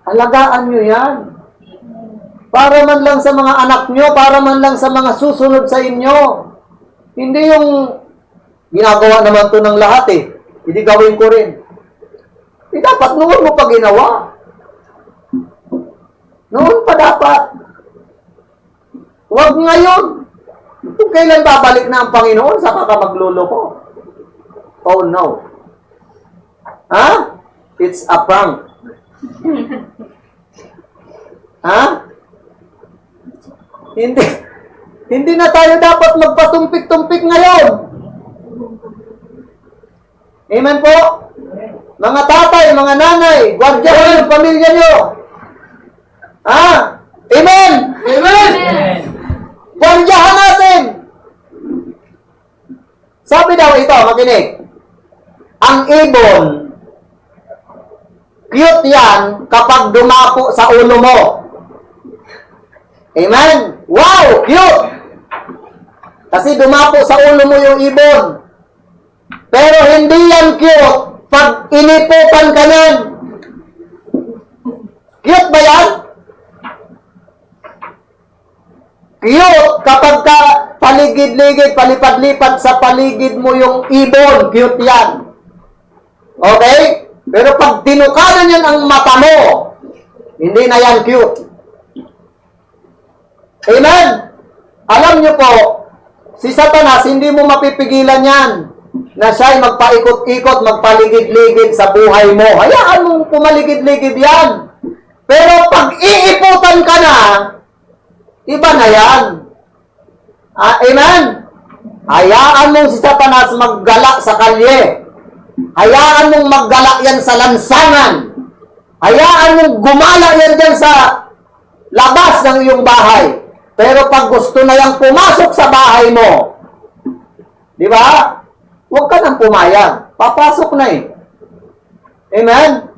Alagaan nyo yan. Para man lang sa mga anak nyo, para man lang sa mga susunod sa inyo. Hindi yung ginagawa naman to ng lahat eh. Hindi gawin ko rin. Dapat noon mo pa ginawa. Noon pa dapat. Huwag ngayon. Kung kailan babalik na ang Panginoon, saka ka magluloko. Oh no. Ha? It's a prank. Ha? Hindi na tayo dapat magpatumpik-tumpik ngayon. Amen po? Mga tatay, mga nanay, gwardiyahan ng pamilya nyo. Ha? Amen? Amen! Gwardiyahan natin. Sabi daw ito, makinig. Ang ibon, cute yan kapag dumapo sa ulo mo. Amen? Wow! Cute! Kasi dumapo sa ulo mo yung ibon. Pero hindi yan cute pag inipupan ka nun. Cute ba yan? Cute kapag ka paligid-ligid, palipad-lipad sa paligid mo yung ibon. Cute yan. Okay? Pero pag tinukanan yan ang mata mo, hindi na yan cute. Amen? Alam nyo po, si Satanas, hindi mo mapipigilan yan na siya'y magpaikot-ikot, magpaligid-ligid sa buhay mo. Hayaan mong pumaligid-ligid yan. Pero pag iiputan ka na, iba na yan. Amen? Hayaan mong si Satanas maggala sa kalye. Hayaan mong maggala yan sa lansangan. Hayaan mong gumala yan dyan sa labas ng iyong bahay. Pero pag gusto na yang pumasok sa bahay mo, di ba? Huwag ka nang pumayag. Papasok na eh. Amen?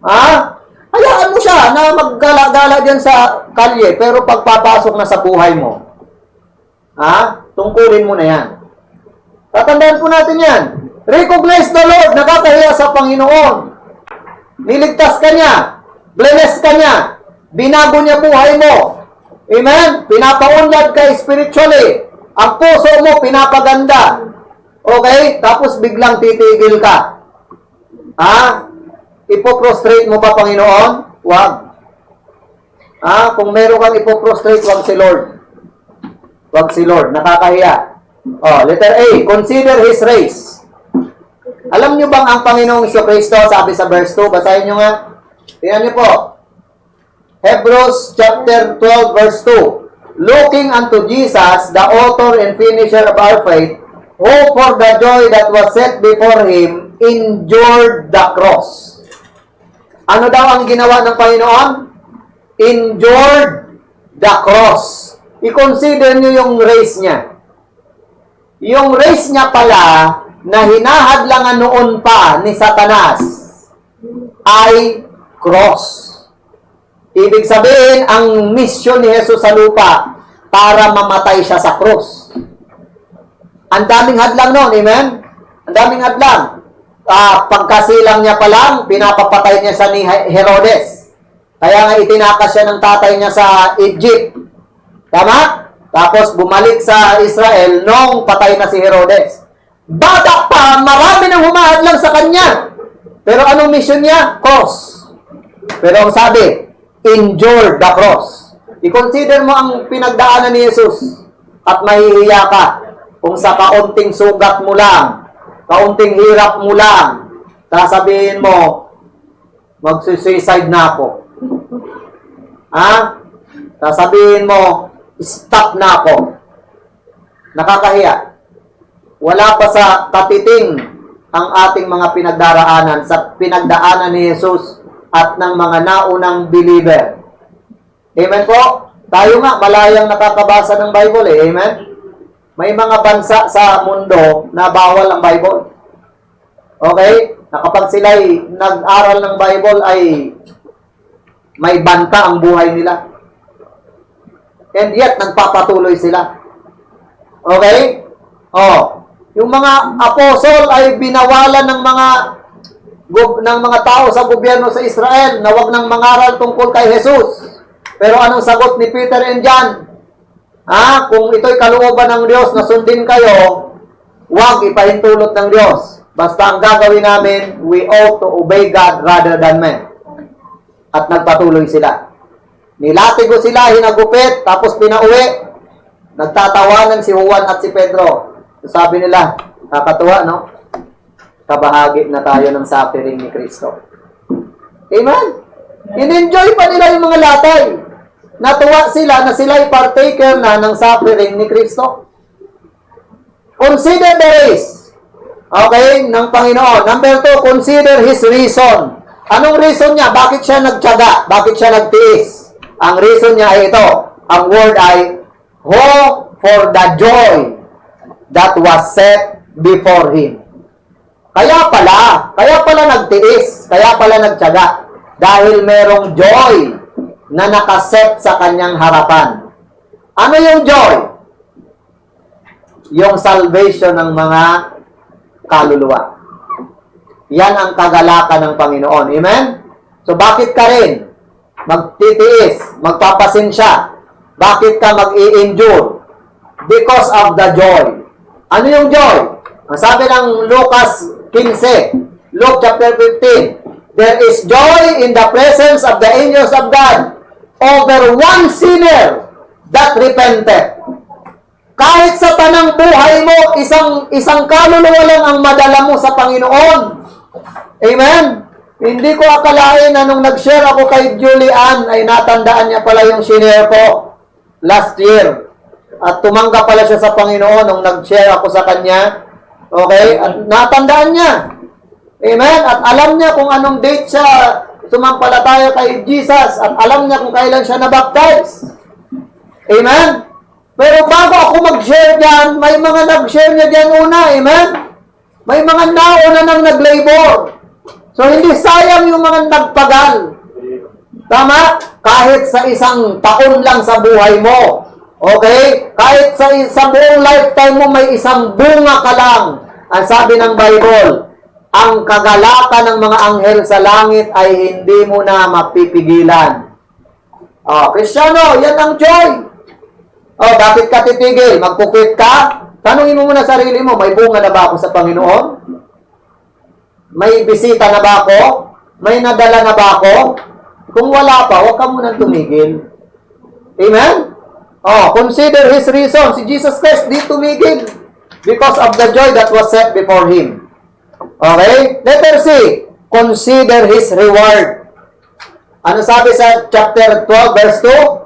Ha? Hayaan mo siya na maggala-gala dyan sa kalye, pero pag papasok na sa buhay mo, ha? Tungkulin mo na yan. Tatandaan po natin yan. Recognize the Lord, nakakahiya sa Panginoon. Niligtas ka niya. Bless ka niya. Binago niya buhay mo. Amen? Pinapaunlad ka spiritually. Ang puso mo pinapaganda. Okay? Tapos biglang titigil ka. Ha? Ipoprostrate mo pa, Panginoon? Huwag. Ha? Kung meron kang ipoprostrate, huwag si Lord. Huwag si Lord. Nakakahiya. Oh, letter A. Consider His race. Alam niyo bang ang Panginoong Kristo, sabi sa verse 2, basahin niyo nga. Tingnan niyo po. Hebrews chapter 12 verse 2. Looking unto Jesus, the author and finisher of our faith, who for the joy that was set before Him, endured the cross. Ano daw ang ginawa ng Panginoon? Endured the cross. I-consider niyo yung race niya. Yung race niya pala, na hinahadlangan noon pa ni Satanas, ay cross. Ibig sabihin, ang misyon ni Jesus sa lupa para mamatay siya sa cross. Ang daming hadlang noon, amen? Ang daming hadlang. Pagkasilang niya pa lang, pinapapatay niya siya ni Herodes. Kaya nga itinakas siya ng tatay niya sa Egypt. Tama? Tapos bumalik sa Israel nung patay na si Herodes. Bata pa, marami nang humahadlang sa kanya. Pero anong mission niya? Cross. Pero ang sabi, endure the cross. I-consider mo ang pinagdaanan ni Jesus at mahihiya ka kung sa kaunting sugat mo lang, kaunting hirap mo lang, sasabihin mo, magsuicide na ako. Ha? Sasabihin mo, stop na ako. Nakakahiya. Wala pa sa katiting ang ating mga pinagdaraanan sa pinagdaanan ni Jesus at ng mga naunang believer. Amen po? Tayo nga, malayang nakakabasa ng Bible eh. Amen? May mga bansa sa mundo na bawal ang Bible. Okay? Na kapag sila'y nag-aral ng Bible ay may banta ang buhay nila. And yet, nagpapatuloy sila. Okay? Oh. Yung mga apostol ay binawalan ng mga tao sa gobyerno sa Israel na wag nang mangaral tungkol kay Jesus. Pero anong sagot ni Peter and John? Kung ito'y kalooban ng Diyos na sundin kayo, huwag ipahintulot ng Diyos. Basta ang gagawin namin, we ought to obey God rather than men. At nagpatuloy sila. Nilatigo sila, hinagupit, tapos pinauwi. Nagtatawanan si Juan at si Pedro. Sabi nila, kakatuwa, no? Kabahagi na tayo ng suffering ni Kristo. Amen? In-enjoy pa nila yung mga latay. Natuwa sila na sila'y partaker na ng suffering ni Kristo. Consider the race. Okay? Ng Panginoon. Number 2, consider His reason. Anong reason niya? Bakit siya nagtiyaga? Bakit siya nagtiis? Ang reason niya ay ito. Ang word ay, hope for the joy that was set before Him. Kaya pala nagtiis, kaya pala nagtiyaga. Dahil merong joy na nakaset sa kanyang harapan. Ano yung joy? Yung salvation ng mga kaluluwa. Yan ang kagalakan ng Panginoon. Amen? So bakit ka rin magtitiis, magpapasensya? Bakit ka mag-i-endure? Because of the joy. Ano yung joy? Ang sabi ng Lucas 15, Luke chapter 15, there is joy in the presence of the angels of God over one sinner that repented. Kahit sa tanang buhay mo, isang kaluluwa lang ang madala mo sa Panginoon. Amen? Hindi ko akalain na nung nag-share ako kay Julian, ay natandaan niya pala yung shinare ko last year. At tumanggap pala siya sa Panginoon nung nag-share ako sa kanya. Okay? At natandaan niya. Amen? At alam niya kung anong date siya sumampalataya kay Jesus. At alam niya kung kailan siya nabaptize. Amen? Pero bago ako mag-share dyan, may mga nag-share niya dyan una. Amen? May mga nauna nang nag-labor. So, hindi sayang yung mga nagpagal. Tama? Kahit sa isang taon lang sa buhay mo. Okay? Kahit sa buong lifetime mo, may isang bunga ka lang. Ang sabi ng Bible, ang kagalakan ng mga anghel sa langit ay hindi mo na mapipigilan. Kristyano, yan ang joy. Bakit ka titigil? Magpukwit ka? Tanungin mo muna sarili mo, may bunga na ba ako sa Panginoon? May bisita na ba ako? May nadala na ba ako? Kung wala pa, huwag ka muna tumigil. Amen? Consider His reason. Si Jesus Christ di tumigil because of the joy that was set before Him. Okay? Letter C, consider His reward. Ano sabi sa chapter 12, verse 2?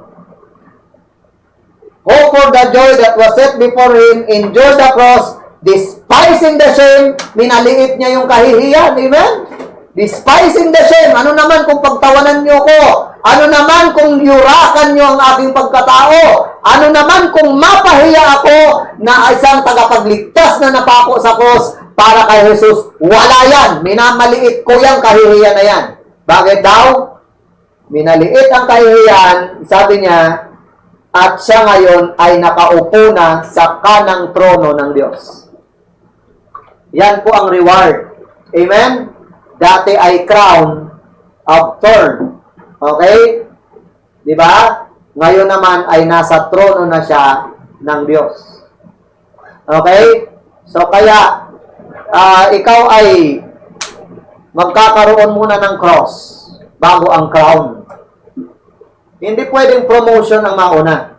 Hope for the joy that was set before Him, endure the cross, despising the shame, minaliit niya yung kahihiyan. Amen? Despising the shame. Ano naman kung pagtawanan niyo ko? Ano naman kung yurakan niyo ang aking pagkatao? Ano naman kung mapahiya ako na isang tagapagligtas na napako sa cross para kay Jesus? Wala yan. Minamaliit ko yung kahihiyan na yan. Bakit daw? Minaliit ang kahihiyan, sabi niya, at siya ngayon ay nakaupo na sa kanang trono ng Diyos. Yan po ang reward. Amen? Dati ay crown of thorn. Okay? Di ba? Ngayon naman ay nasa trono na siya ng Diyos. Okay? So kaya, ikaw ay magkakaroon muna ng cross bago ang crown. Hindi pwedeng promotion ang mauna.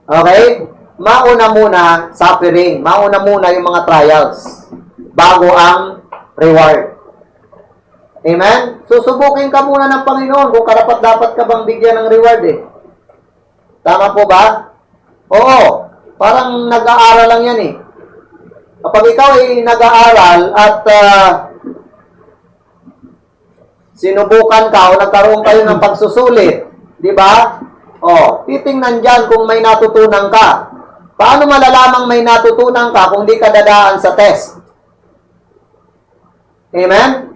Okay? Mauna muna suffering. Mauna muna yung mga trials bago ang reward. Amen? Susubukin ka muna ng Panginoon kung karapat-dapat ka bang bigyan ng reward eh. Tama po ba? Oo. Parang nag-aaral lang yan eh. Kapag ikaw ay nag-aaral at sinubukan ka o nagkaroon kayo ng pagsusulit, di ba? Titingnan dyan kung may natutunan ka. Paano malalamang may natutunan ka kung di ka dadaan sa test? Amen?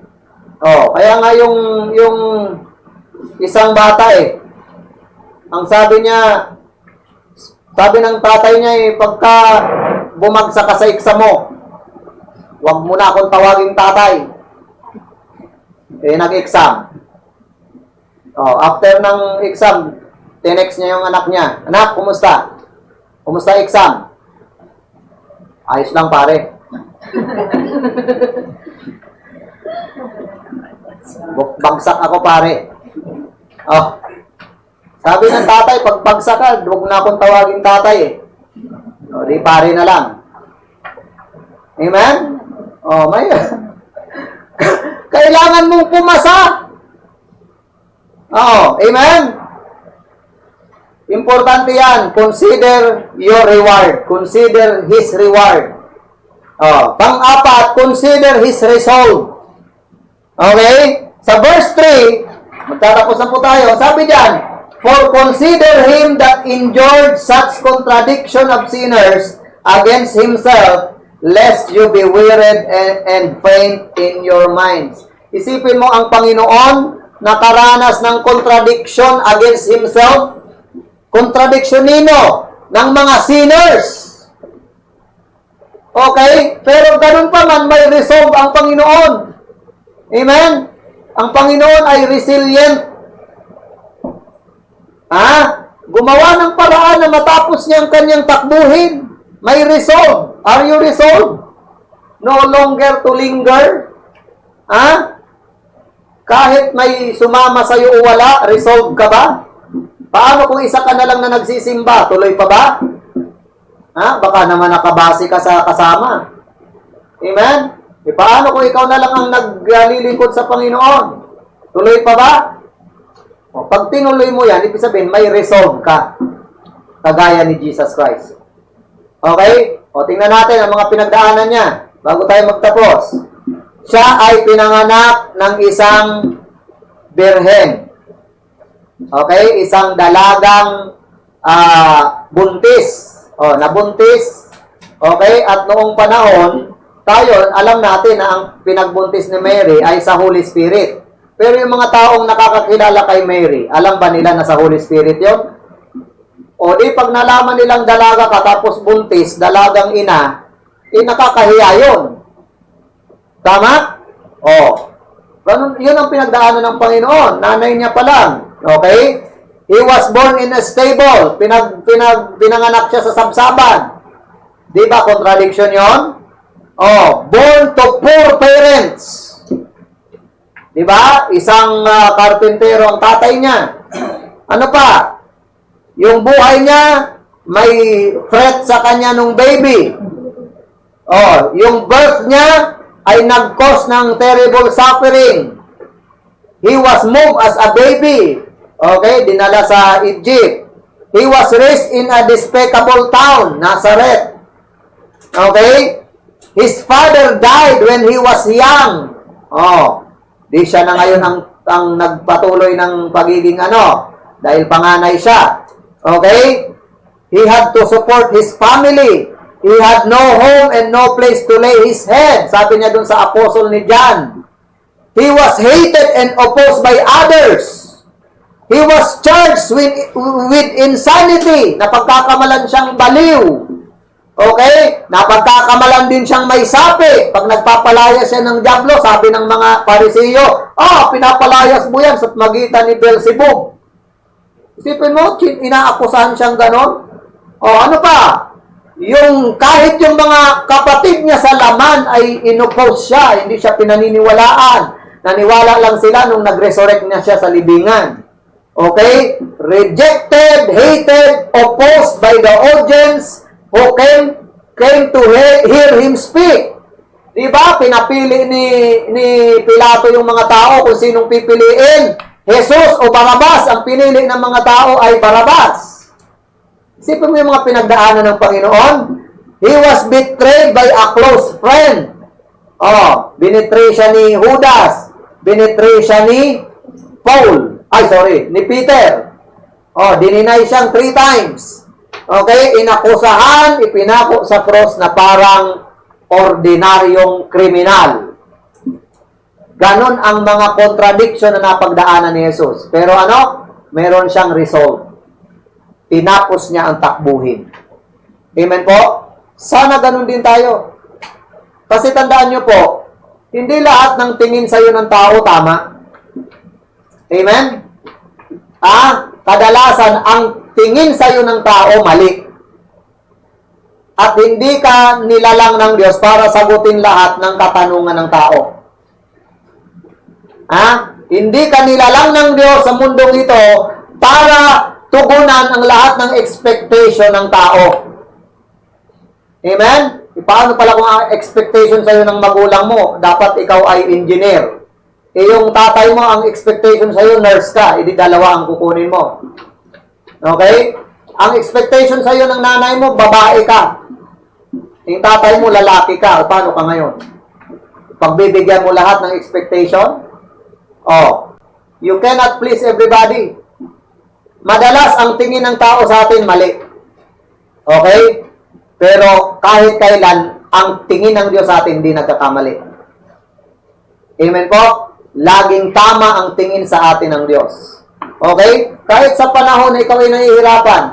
Kaya nga yung isang bata ang sabi niya, sabi ng tatay niya pagka bumagsak ka sa exam mo, huwag mo na akong tawaging tatay. Nag-exam. After ng exam, tinext niya yung anak niya, anak, kumusta? Kumusta exam? Ayos lang, pare. Bagsak ako, pare. Oh. Sabi ng tatay, pag bagsak ka, huwag na akong tawagin tatay eh. O, di pare na lang. Amen? Oh, may kailangan mong pumasa. Oh, amen? Importante yan. Consider your reward. Consider His reward. Oh, pang-apat, consider His resolve. Okay? Sa verse 3, magtatapos na po tayo. Sabi diyan, for consider Him that endured such contradiction of sinners against Himself, lest you be wearied and faint in your minds. Isipin mo ang Panginoon nakaranas ng contradiction against Himself. Contradiction nino ng mga sinners. Okay? Pero ganun pa man, may resolve ang Panginoon. Amen? Ang Panginoon ay resilient. Gumawa ng paraan na matapos niya ang kanyang takbuhin. May resolve. Are you resolved? No longer to linger? Kahit may sumama sa'yo o wala, resolve ka ba? Paano kung isa ka na lang na nagsisimba? Tuloy pa ba? Baka naman nakabase ka sa kasama. Amen? Paano kung ikaw na lang ang naglilingkod sa Panginoon? Tuloy pa ba? Pag tinuloy mo yan, ibig sabihin, may resolve ka. Kagaya ni Jesus Christ. Okay? Tingnan natin ang mga pinagdaanan niya bago tayo magtapos. Siya ay pinanganak ng isang birhen. Okay? Isang dalagang buntis. Nabuntis. Okay? At noong panahon, tayo, alam natin na ang pinagbuntis ni Mary ay sa Holy Spirit. Pero yung mga taong nakakakilala kay Mary, alam ba nila na sa Holy Spirit yun? O di pag nalaman nilang dalaga ka tapos buntis, dalagang ina, nakakahiya yun. Tama? Yun ang pinagdaanan ng Panginoon. Nanay niya pa lang. Okay? He was born in a stable. Pinanganak siya sa sabsaban. Di ba contradiction yon? Born to poor parents. Di ba? Isang karpintero ang tatay niya. Ano pa? Yung buhay niya, may threat sa kanya nung baby. Yung birth niya ay nag-cause ng terrible suffering. He was moved as a baby. Okay? Dinala sa Egypt. He was raised in a despicable town, Nazareth. Okay? His father died when he was young. Di siya na ngayon ang nagpatuloy ng pagiging dahil panganay siya. Okay? He had to support his family. He had no home and no place to lay his head. Sabi niya dun sa apostle ni John. He was hated and opposed by others. He was charged with insanity. Napagkakamalan siyang baliw. Okay? Napagkakamalan din siyang may sapi. Pag nagpapalaya siya ng dyablo, sabi ng mga Pariseo, pinapalayas mo yan sa magitan ni Beelzebub. Isipin mo, inaakusahan siyang ganon. Ano pa? Kahit yung mga kapatid niya sa laman ay inopose siya, hindi siya pinaniniwalaan. Naniwala lang sila nung nag-resurrect niya siya sa libingan. Okay? Rejected, hated, opposed by the audience who came to hear him speak. Diba? Pinapili ni Pilato yung mga tao kung sinong pipiliin. Jesus o Barabas. Ang pinili ng mga tao ay Barabas. Isipin mo yung mga pinagdaanan ng Panginoon. He was betrayed by a close friend. Binitray siya ni Judas. Binitray siya ni ni Peter. Dininay siyang 3 times. Okay? Inakusahan, ipinako sa cross na parang ordinaryong kriminal. Ganon ang mga contradiction na napagdaanan ni Jesus. Pero meron siyang resolve. Tinapos niya ang takbuhin. Amen po? Sana ganun din tayo. Kasi tandaan nyo po, hindi lahat ng tingin sa'yo ng tao tama. Amen? Kadalasan, ang tingin sa'yo ng tao mali. At hindi ka nilalang ng Diyos para sagutin lahat ng katanungan ng tao. Hindi ka nilalang ng Diyos sa mundong ito para tugunan ang lahat ng expectation ng tao. Amen? Paano pala kung ang expectation sa'yo ng magulang mo, dapat ikaw ay engineer. Yung tatay mo, ang expectation sa'yo, nurse ka, edi dalawa ang kukunin mo. Okay? Ang expectation sa'yo ng nanay mo, babae ka. Yung tatay mo, lalaki ka. O paano ka ngayon? Pagbibigyan mo lahat ng expectation? You cannot please everybody. Madalas, ang tingin ng tao sa atin, mali. Okay? Pero kahit kailan, ang tingin ng Diyos sa atin, hindi nagkakamali. Amen po? Laging tama ang tingin sa atin ng Diyos. Okay? Kahit sa panahon na ikaw ay nahihirapan,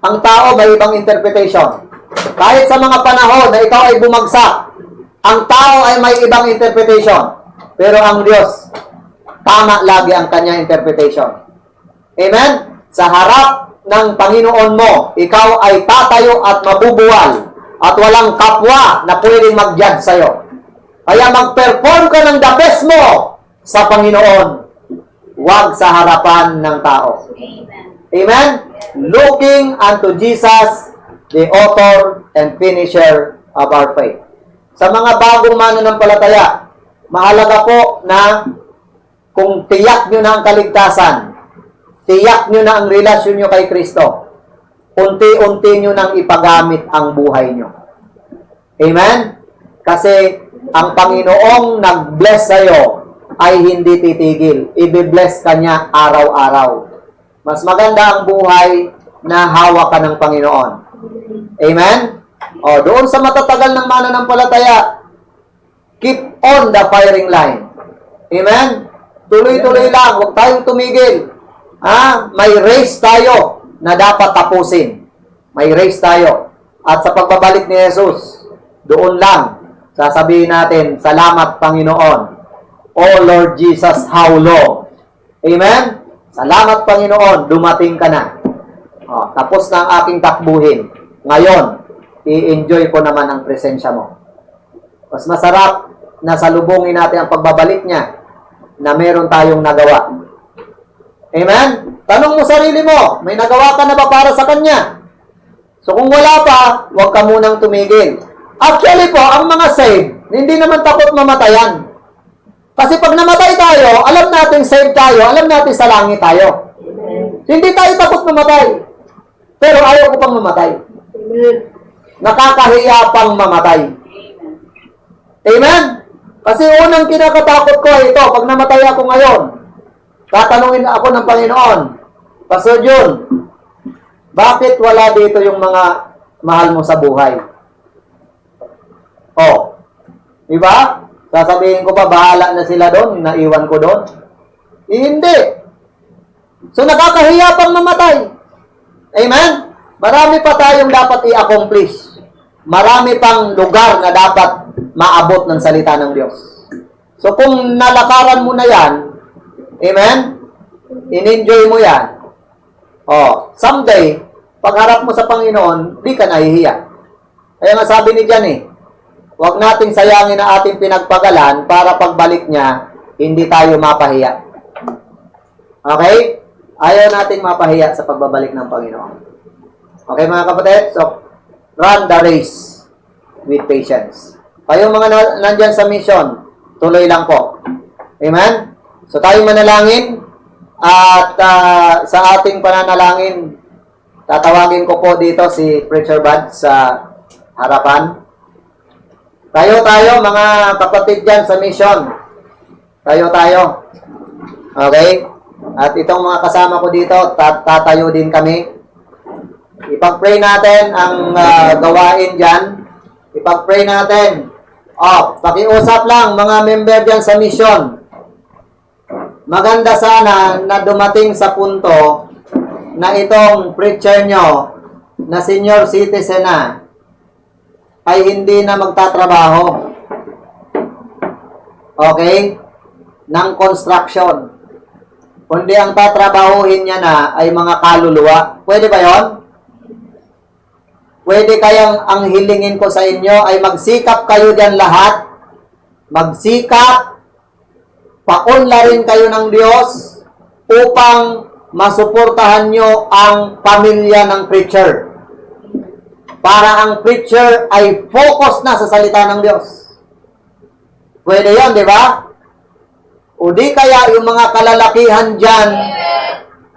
ang tao may ibang interpretation. Kahit sa mga panahon na ikaw ay bumagsak, ang tao ay may ibang interpretation. Pero ang Diyos, tama lagi ang kanyang interpretation. Amen? Sa harap ng Panginoon mo, ikaw ay tatayo at mabubuwal at walang kapwa na pwedeng mag-judge sa'yo. Kaya mag-perform ka ng the best mo sa Panginoon. Huwag sa harapan ng tao. Amen. Amen? Looking unto Jesus, the author and finisher of our faith. Sa mga bagong mananampalataya, mahalaga po na kung tiyak nyo na ang kaligtasan, tiyak nyo na ang relasyon nyo kay Kristo, unti-unti nyo nang ipagamit ang buhay nyo. Amen? Kasi ang Panginoong nag-bless sa'yo ay hindi titigil. I-bless ka niya araw-araw. Mas maganda ang buhay na hawak ka ng Panginoon. Amen? Doon sa matatagal ng mananampalataya, keep on the firing line. Amen? Tuloy-tuloy lang. Huwag tayong tumigil. May race tayo na dapat tapusin. May race tayo. At sa pagbabalik ni Jesus, doon lang sasabihin natin, salamat Panginoon. Oh Lord Jesus, how long? Amen? Salamat Panginoon, dumating ka na. Tapos na ang aking takbuhin. Ngayon, i-enjoy ko naman ang presensya mo. Mas masarap na salubungin natin ang pagbabalik niya na meron tayong nagawa. Amen? Tanong mo sarili mo, may nagawa ka na ba para sa Kanya? So kung wala pa, huwag ka munang tumigil. Actually po, ang mga saved, hindi naman takot mamatayan. Kasi pag namatay tayo, alam natin saved tayo, alam natin sa langit tayo. Amen. Hindi tayo takot mamatay. Pero ayaw ko pang mamatay. Amen. Nakakahiya pang mamatay. Amen? Kasi unang kinakatakot ko ay ito, pag namatay ako ngayon, tatanungin ako ng Panginoon, Pastor Jun, bakit wala dito yung mga mahal mo sa buhay? Diba? Sasabihin ko pa, bahala na sila doon, naiwan ko doon. Hindi. So, nakakahiya pang mamatay. Amen? Marami pa tayong dapat i-accomplish. Marami pang lugar na dapat maabot ng salita ng Diyos. So, kung nalakaran mo na yan, amen? In-enjoy mo yan. Someday, pagharap mo sa Panginoon, di ka nahihiya. Kaya nga sabi ni Jan huwag nating sayangin ang ating pinagpagalan para pagbalik niya, hindi tayo mapahiya. Okay? Ayaw nating mapahiya sa pagbabalik ng Panginoon. Okay mga kapatid? So, run the race with patience. Kayong mga nandyan sa mission, tuloy lang po. Amen? So, tayo manalangin at sa ating pananalangin, tatawagin ko po dito si Preacher Bud sa harapan. Tayo, mga kapatid dyan sa mission. Tayo. Okay? At itong mga kasama ko dito, tatayo din kami. Ipag-pray natin ang gawain dyan. Ipag-pray natin. Pakiusap lang, mga member dyan sa mission. Maganda sana na dumating sa punto na itong preacher nyo na senior citizen na ay hindi na magtatrabaho. Okay? Ng construction. Kundi ang tatrabahuhin niya na ay mga kaluluwa. Pwede ba yon? pwede kayang ang hilingin ko sa inyo ay magsikap kayo diyan lahat. Magsikap, paunlarin kayo ng Diyos upang masuportahan nyo ang pamilya ng preacher. Para ang preacher ay focus na sa salita ng Diyos. Pwede yan, di ba? O di kaya yung mga kalalakihan dyan,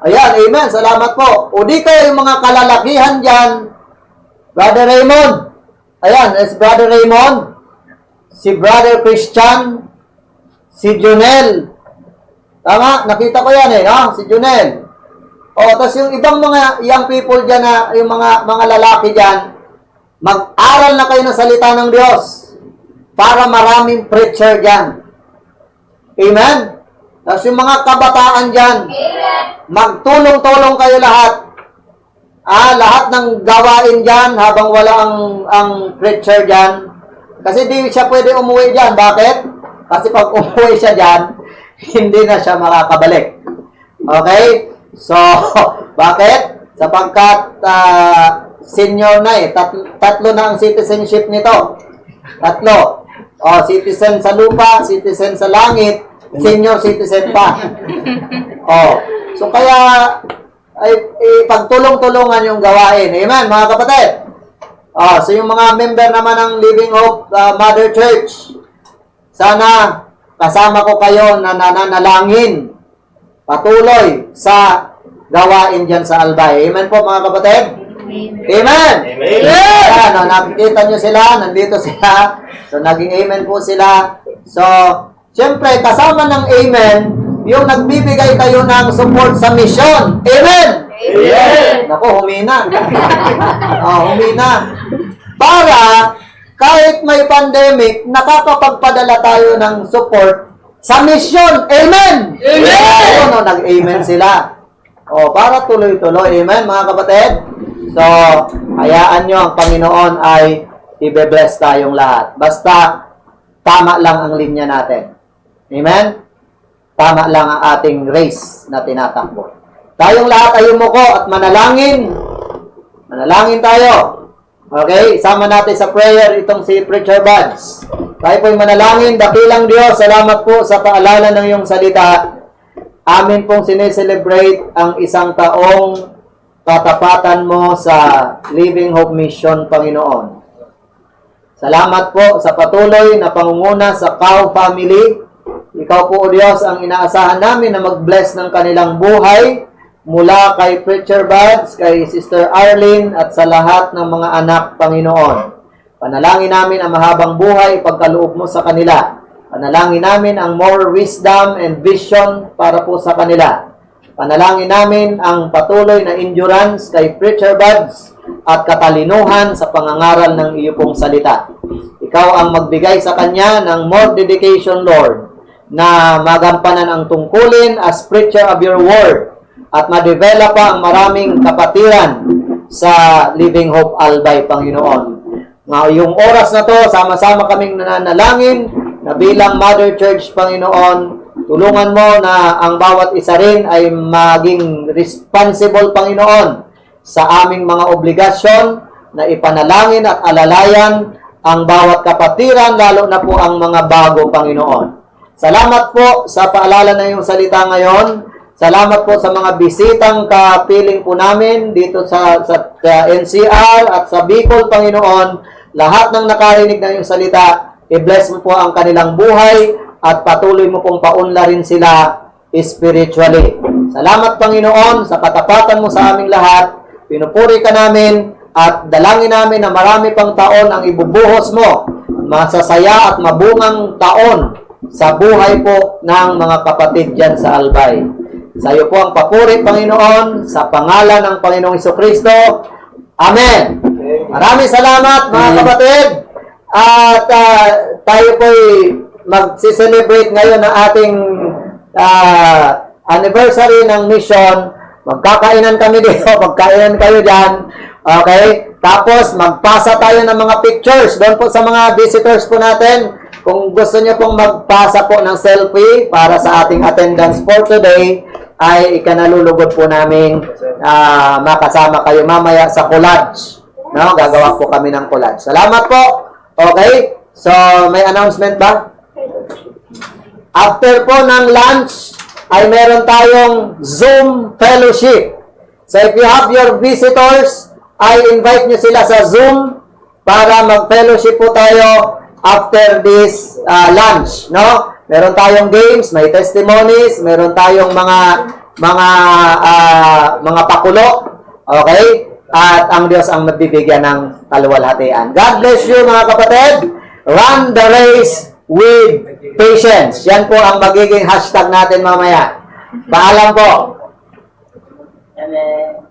ayan, amen, salamat po. O di kaya yung mga kalalakihan dyan, Brother Raymond, ayan, is Brother Raymond, si Brother Christian, si Junel, tama, nakita ko yan si Junel. O, tapos yung ibang mga young people dyan, yung mga lalaki dyan, mag-aral na kayo ng salita ng Diyos para maraming preacher dyan. Amen? Tapos yung mga kabataan dyan, magtulong-tulong kayo lahat. Lahat ng gawain dyan habang wala ang preacher dyan. Kasi di siya pwede umuwi dyan. Bakit? Kasi pag umuwi siya dyan, hindi na siya makakabalik. Okay? So, bakit? Sapagkat senior na tatlo na ang citizenship nito. Tatlo. Citizen sa lupa, citizen sa langit, senior citizen pa. So kaya ay pagtulong-tulungan yung gawain. Amen, mga kapatid. So yung mga member naman ng Living Hope Mother Church, sana kasama ko kayo na nananalangin patuloy sa gawain dyan sa Albay. Amen po, mga kapatid. Amen. Amen. Nakikita nyo sila, nandito sila. So, naging amen po sila. So, siyempre, kasama ng amen, yung nagbibigay kayo ng support sa mission. Amen. Amen. Naku, humina. Humina. Para, kahit may pandemic, nakakapagpadala tayo ng support sa mission. Amen. Amen. Nag-amen sila. Para tuloy-tuloy. Amen, mga kapatid. So, hayaan nyo ang Panginoon ay i-bless tayong lahat. Basta, tama lang ang linya natin. Amen? Tama lang ang ating race na tinatakbo. Tayong lahat ay umuko at manalangin. Manalangin tayo. Okay? Sama natin sa prayer itong si Preacher Buds. Tayo po'y manalangin. Dakilang Diyos, salamat po sa paalala ng iyong salita. Amin pong sineselebrate ang isang taong katapatan mo sa Living Hope Mission, Panginoon. Salamat po sa patuloy na pangunguna sa Kao family. Ikaw po, O Diyos, ang inaasahan namin na mag-bless ng kanilang buhay mula kay Preacher Buds, kay Sister Arlene, at sa lahat ng mga anak, Panginoon. Panalangin namin ang mahabang buhay, pagkaloob mo sa kanila. Panalangin namin ang more wisdom and vision para po sa kanila. Panalangin namin ang patuloy na endurance kay Preacher Buds at katalinuhan sa pangangaral ng iyo pong salita. Ikaw ang magbigay sa kanya ng more dedication, Lord, na magampanan ang tungkulin as preacher of your word at ma-develop pa ang maraming kapatiran sa Living Hope Albay, Panginoon. Ngayong oras na to, sama-sama kaming nananalangin na bilang Mother Church, Panginoon, tulungan mo na ang bawat isa rin ay maging responsible, Panginoon, sa aming mga obligasyon na ipanalangin at alalayan ang bawat kapatiran, lalo na po ang mga bago, Panginoon. Salamat po sa paalala na iyong salita ngayon. Salamat po sa mga bisitang kapiling po namin dito sa NCR at sa Bicol, Panginoon. Lahat ng nakarinig na iyong salita, i-bless mo po ang kanilang buhay at patuloy mo pong paunlarin sila spiritually. Salamat, Panginoon, sa katapatan mo sa aming lahat. Pinupuri ka namin at dalangin namin na marami pang taon ang ibubuhos mo. Masasaya at mabungang taon sa buhay po ng mga kapatid dyan sa Albay. Sa iyo po ang papuri, Panginoon, sa pangalan ng Panginoong Jesucristo. Amen. Maraming salamat, mga kapatid. At tayo po'y mag-celebrate ngayon ng ating anniversary ng mission. Magkakainan kami dito, magkainan kayo dyan. Okay? Tapos, magpasa tayo ng mga pictures doon po sa mga visitors po natin. Kung gusto niyo pong magpasa po ng selfie para sa ating attendance for today, ay ikanalulugod po namin makasama kayo mamaya sa collage. No, gagawa po kami ng collage. Salamat po. Okay? So, may announcement ba? After po ng lunch, ay meron tayong Zoom fellowship. So, if you have your visitors, I invite nyo sila sa Zoom para mag-fellowship po tayo after this lunch, no? Meron tayong games, may testimonies, meron tayong mga pakulo, okay? At ang Diyos ang magbibigyan ng kaluwalhatian. God bless you mga kapatid. Run the race with patience. Yan po ang magiging hashtag natin mamaya. Paalam po. Amen.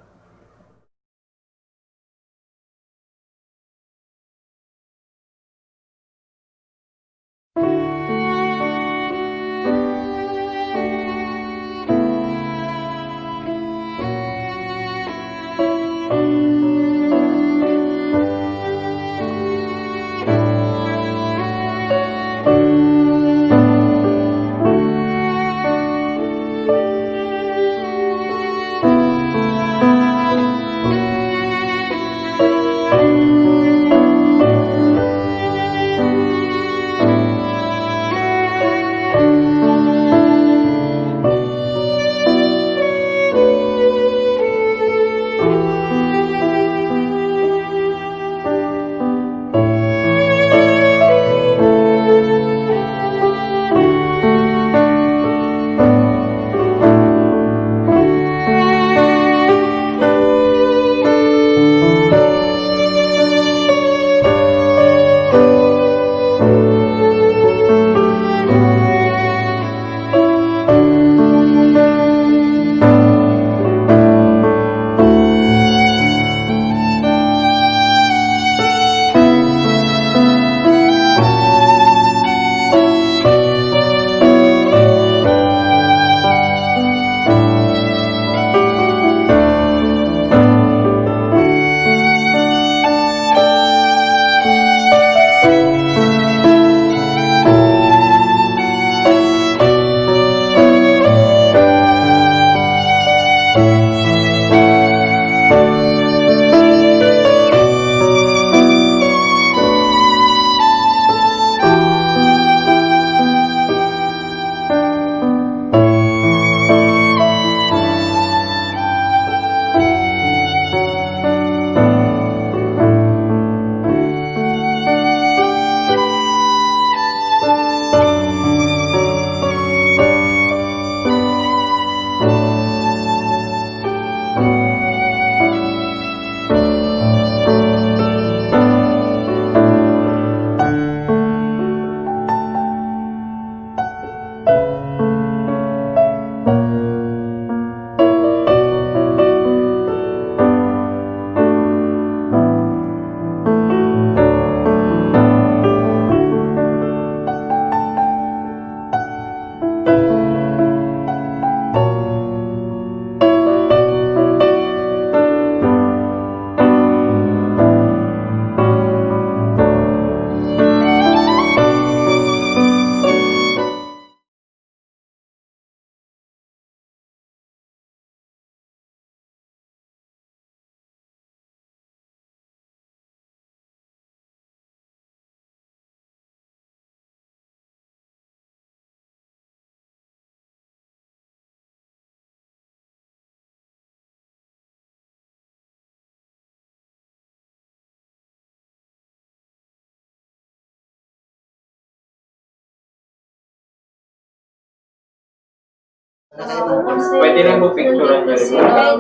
Pwede rin mo picturean niya rin.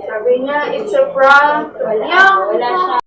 Sabi niya, it's a prank. Wala siya.